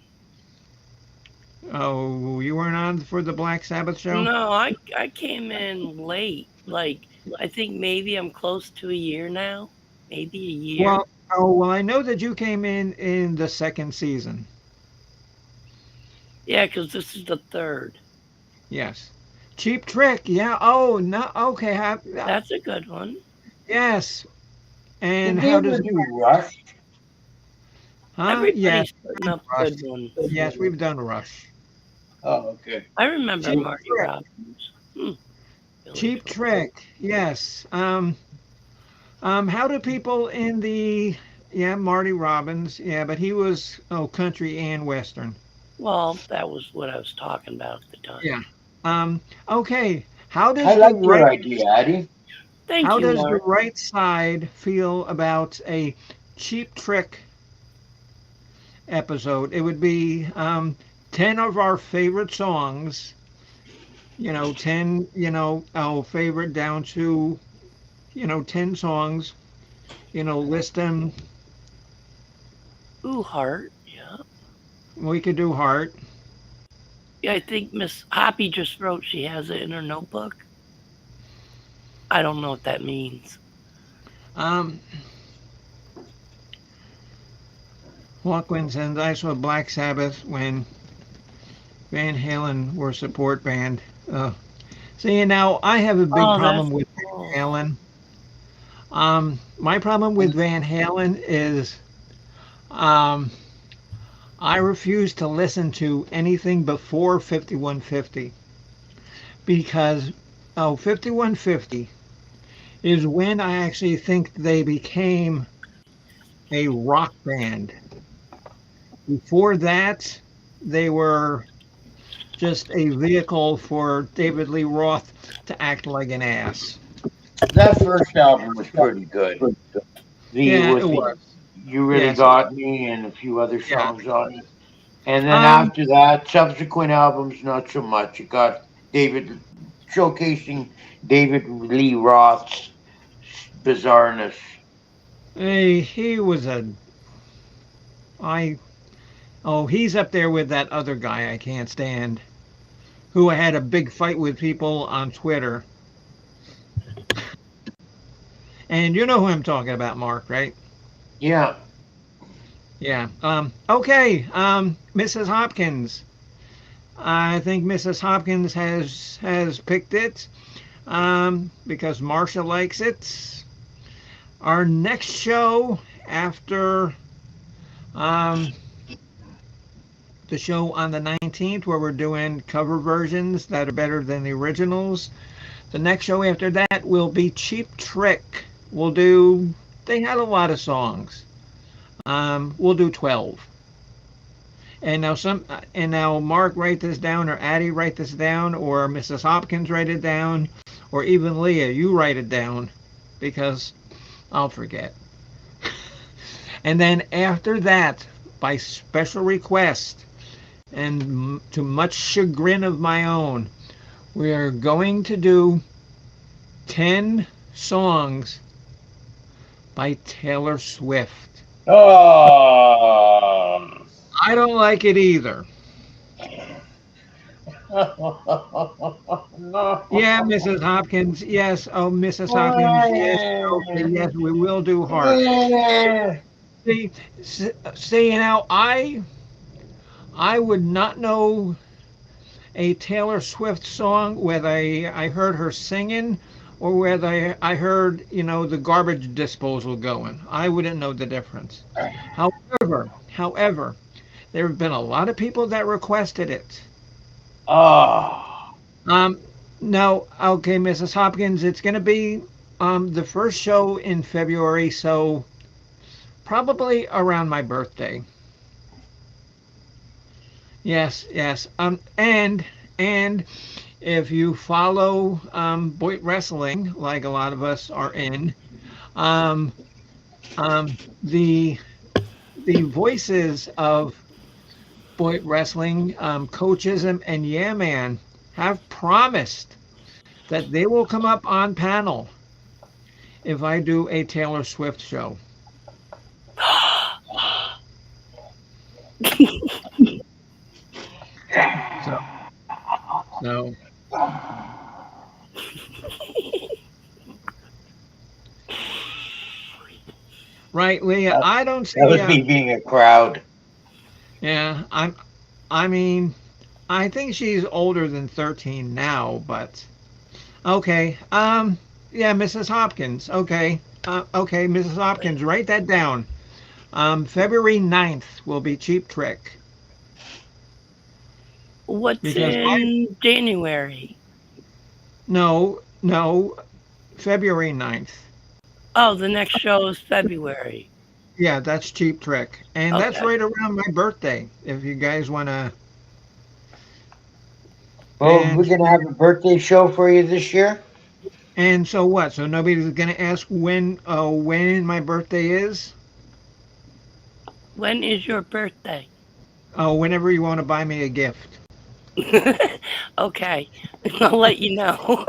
Oh, you weren't on for the Black Sabbath show? No, I came in late. Like I think maybe I'm close to a year now. Maybe a year. Well, I know that you came in the second season. Yeah, because this is the third. Yes. Cheap Trick, yeah. Oh, no, okay. That's a good one. Yes. And Did they how ever does, do Rush? huh? Yes, Everybody's putting up Rush. good ones. Yes, we've done Rush. Oh, okay. I remember Cheap Marty Trick. Robbins. Billy Cheap Joel. Trick, yes. How do people in the, yeah, Marty Robbins, yeah, but he was, country and western. Well, that was what I was talking about at the time. Yeah. Okay. How I does the like your right idea, Addie. Thank how you, does the Mark. right side feel about a Cheap Trick episode? It would be 10 of our favorite songs, 10, our favorite down to, 10 songs, list them. Ooh, heart. Yeah. We could do Heart. Yeah, I think Miss Hoppy just wrote she has it in her notebook. I don't know what that means. Um, Hawkins and I saw Black Sabbath when Van Halen were support band. See, now I have a big Oh, that's problem with cool. Van Halen. My problem with Van Halen is um, I refuse to listen to anything before 5150 because 5150 is when I actually think they became a rock band. Before that, they were just a vehicle for David Lee Roth to act like an ass. That first album was pretty good. The Yeah, it with the was. You Really Yes. Got Me and a few other Yeah. songs on it. And then Um. after that, subsequent albums, not so much. It got David showcasing David Lee Roth's bizarreness. He was a. I. Oh, he's up there with that other guy I can't stand, who I had a big fight with people on Twitter. And you know who I'm talking about, Mark, right? Yeah. Yeah. Okay. Mrs. Hopkins. I think Mrs. Hopkins has picked it. Because Marsha likes it. Our next show after um, the show on the 19th, where we're doing cover versions that are better than the originals. The next show after that will be Cheap Trick. We'll do. They had a lot of songs. We'll do 12. And now Mark write this down, or Addie write this down, or Mrs. Hopkins write it down, or even Leah, you write it down, because I'll forget. And then after that, by special request, and to much chagrin of my own, we are going to do 10 songs by Taylor Swift. Oh. I don't like it either. Yeah, Mrs. Hopkins. Yes. Oh, Mrs. Hopkins. Yes. Okay. Yes, we will do heart. See, see now, I would not know a Taylor Swift song whether I heard her singing or whether I heard, the garbage disposal going. I wouldn't know the difference. However, there have been a lot of people that requested it. Oh, Um, no, okay, Mrs. Hopkins, it's going to be the first show in February, so probably around my birthday. Yes, yes. And if you follow Boyd Wrestling, like a lot of us are in, um, the voices of Boyd Wrestling, coaches and Yeah Man have promised that they will come up on panel if I do a Taylor Swift show. So, so right, Leah. that I don't that see. was me being a crowd. Yeah, I mean, I think she's older than 13 now, but okay. Yeah, Mrs. Hopkins. Okay. Okay, Mrs. Hopkins, write that down. February 9th will be Cheap Trick What's because I in January? no, February 9th. Oh, the next show is February. Yeah, that's Cheap Trick. And that's Okay. right around my birthday if you guys want to. Well, we're And gonna have a birthday show for you this year. and so what? So nobody's going to ask when my birthday is? When is your birthday? Oh, whenever you want to buy me a gift. Okay. I'll let you know.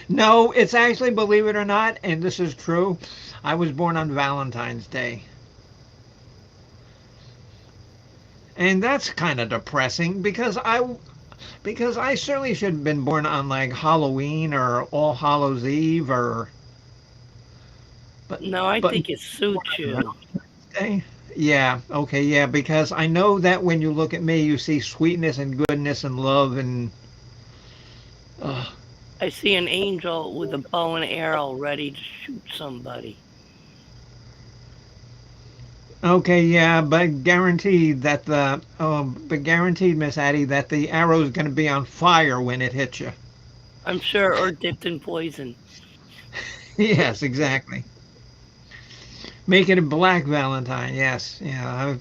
No, it's actually, believe it or not, and this is true, I was born on Valentine's Day. And that's kind of depressing because I certainly should have been born on like Halloween or All Hallows Eve or but No, I but think it suits you. Day. Yeah, okay, yeah, because I know that when you look at me, you see sweetness and goodness and love and uh, I see an angel with a bow and arrow ready to shoot somebody. okay, yeah, but guaranteed, Miss Addie, that the arrow's going to be on fire when it hits you. I'm sure, or dipped in poison. Yes, exactly. Make it a black Valentine. Yes, yeah.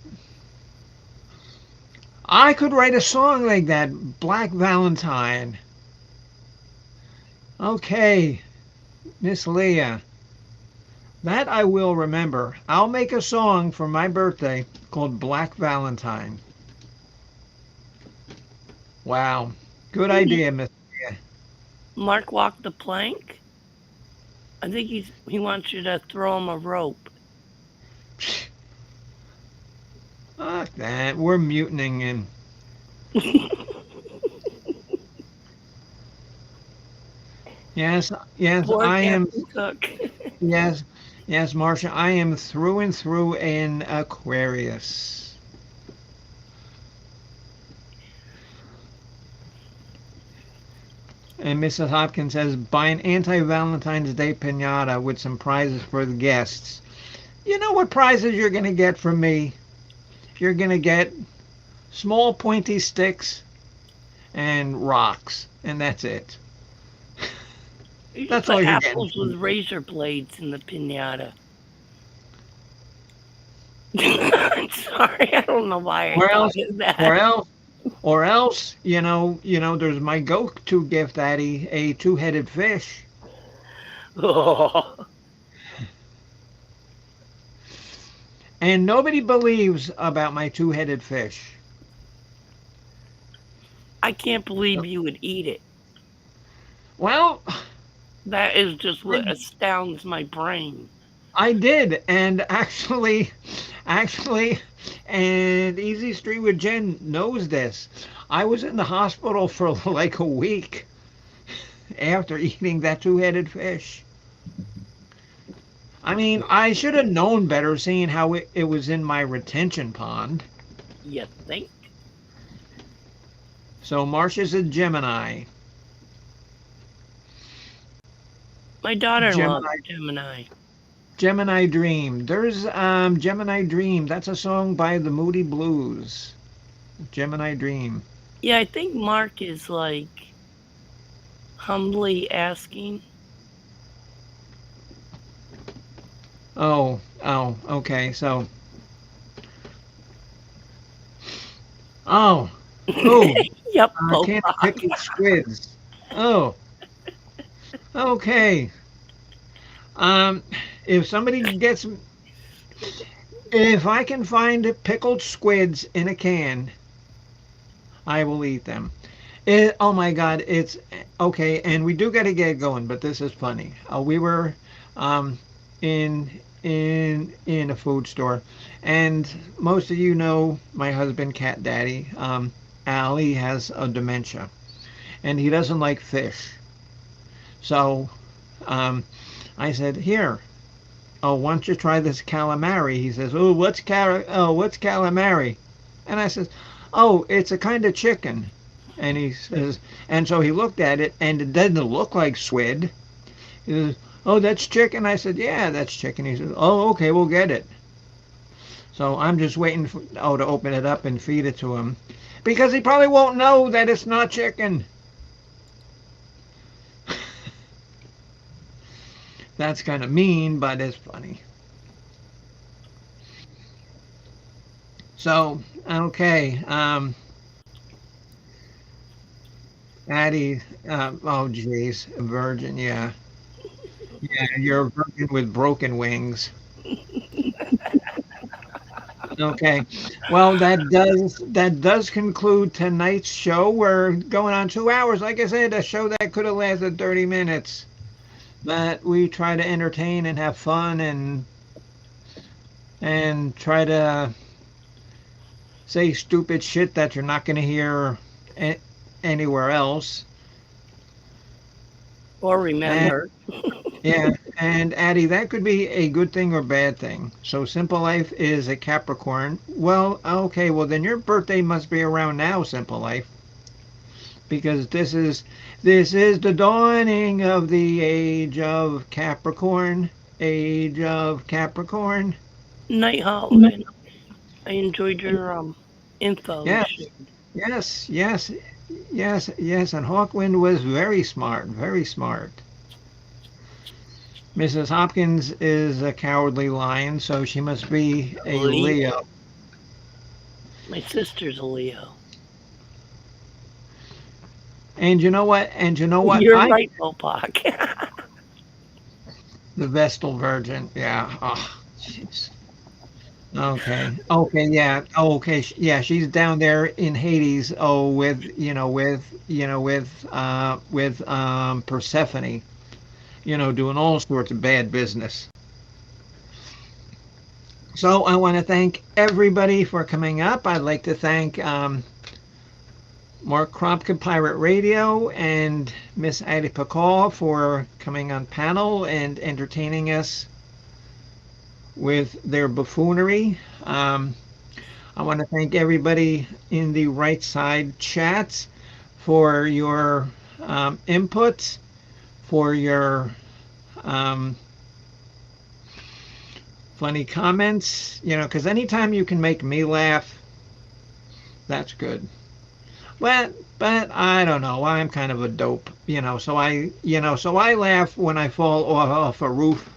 I could write a song like that, Black Valentine. Okay, Miss Leah, that I will remember. I'll make a song for my birthday called Black Valentine. Wow, good Maybe idea, Miss Leah. Mark walked the plank. I think he wants you to throw him a rope. Fuck that. We're mutinying and yes, yes, Poor I am. Captain Cook. Yes, yes, Marcia, I am through and through an Aquarius. And Mrs. Hopkins says, buy an anti-Valentine's Day pinata with some prizes for the guests. You know what prizes you're going to get from me? You're going to get small pointy sticks and rocks, and that's it. You should That's put all you're getting apples from with me. razor blades in the pinata. I'm sorry, I don't know why I Or thought else, of or that. else, or else, there's my go-to gift, Daddy, a two-headed fish. Oh, And nobody believes about my two-headed fish. I can't believe you would eat it. Well, That is just what I, astounds my brain. I did, and actually, and Easy Street with Jen knows this. I was in the hospital for like a week after eating that two-headed fish. I mean, I should have known better seeing how it was in my retention pond. You think? So Marcia's a Gemini. My daughter-in-law, Gemini Gemini. Gemini Dream. There's Gemini Dream. That's a song by the Moody Blues. Gemini Dream. Yeah, I think Mark is like humbly asking. Oh, okay. So, oh, oh, Yep, candy Bopak. pickled squids. Oh, okay. Um, if somebody gets, if I can find pickled squids in a can, I will eat them. Oh my God, it's okay. And we do got to get going, but this is funny. We were um, in in a food store, and most of you know my husband, Cat Daddy. Ali has a dementia, and he doesn't like fish. So um, I said, "Here, oh, why don't you try this calamari?" He says, "Oh, what's calamari?" And I says, "Oh, it's a kind of chicken." And he says, and so he looked at it, and it doesn't look like squid. He says, "Oh, that's chicken." I said, "Yeah, that's chicken." He says, "Oh, okay, we'll get it." So I'm just waiting for to open it up and feed it to him, because he probably won't know that it's not chicken. That's kind of mean, but it's funny. So okay, Addie. Oh, geez, a virgin. Yeah, yeah, you're a virgin with broken wings. Okay. Well, that does conclude tonight's show. We're going on 2 hours. Like I said, a show that could have lasted 30 minutes. But we try to entertain and have fun and try to say stupid shit that you're not going to hear a- anywhere else. Or And remember. yeah, and Addie, that could be a good thing or bad thing. So Simple Life is a Capricorn. Well, okay, well then your birthday must be around now, Simple Life, because this is the dawning of the age of Capricorn. Age of Capricorn. Night Hawkman. I enjoyed your info you Yes, shared. yes, yes, yes, yes. And Hawkwind was very smart, very smart. Mrs. Hopkins is a cowardly lion, so she must be a Leo. Leo. My sister's a Leo. And you know what? You're right, Bopak. The Vestal Virgin. Yeah. Oh, jeez. Okay. Okay. Yeah. Oh, okay. Yeah. She's down there in Hades. Oh, with Persephone. Doing all sorts of bad business. So I want to thank everybody for coming up. I'd like to thank Mark Kropka, Pirate Radio, and Miss Addie Pakal for coming on panel and entertaining us with their buffoonery. I want to thank everybody in the right side chats for your inputs, for your um, funny comments. Because anytime you can make me laugh, that's good. But I don't know. I'm kind of a dope, so I laugh when I fall off a roof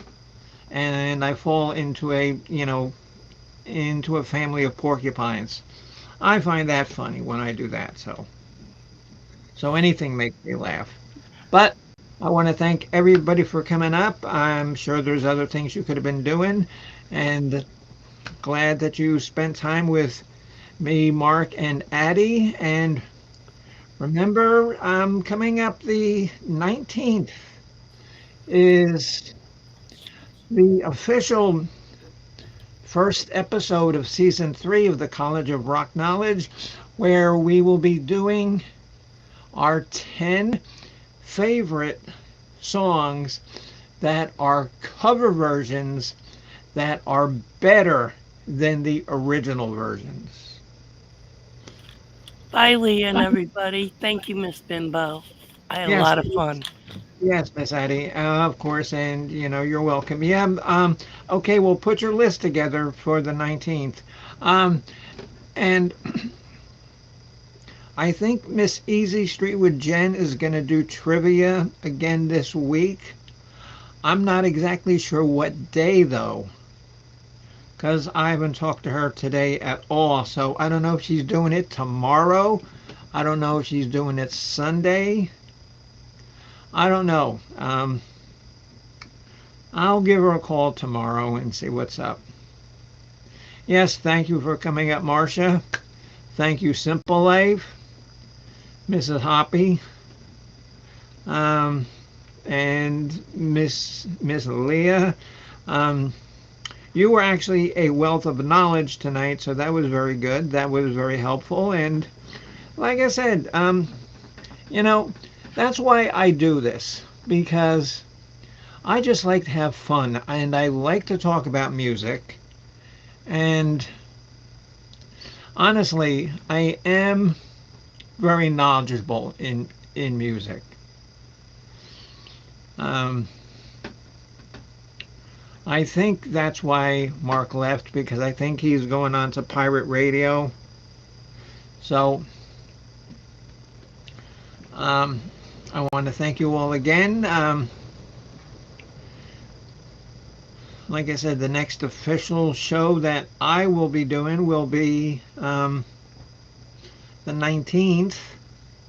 and I fall into a family of porcupines. I find that funny when I do that. So anything makes me laugh. But I want to thank everybody for coming up. I'm sure there's other things you could have been doing, and glad that you spent time with me, Mark, and Addie. And remember, coming up the 19th is the official first episode of season 3 of the College of Rock Knowledge, where we will be doing our 10 favorite songs that are cover versions that are better than the original versions. Bye, Leah and everybody. Thank you, Miss Bimbo. I had a Yes, lot of fun. yes, Miss Addie, of course, and you're welcome. Yeah, okay, we'll put your list together for the 19th. And I think Miss Easy Street with Jen is going to do trivia again this week. I'm not exactly sure what day, though, because I haven't talked to her today at all. So I don't know if she's doing it tomorrow. I don't know if she's doing it Sunday. I don't know. I'll give her a call tomorrow and see what's up. Yes, thank you for coming up, Marcia. Thank you, Simple Life, Mrs. Hoppy, and Miss Leah. Um, you were actually a wealth of knowledge tonight, so that was very good. That was very helpful. And like I said, you know, that's why I do this, because I just like to have fun and I like to talk about music. And honestly, I am very knowledgeable in music. Um, I think that's why Mark left, because I think he's going on to pirate radio. So I want to thank you all again. Like I said, the next official show that I will be doing will be the 19th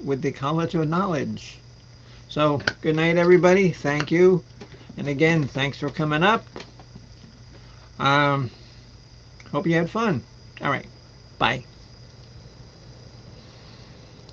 with the College of Knowledge. So good night, everybody. Thank you. And again, thanks for coming up. Hope you had fun. All right. Bye.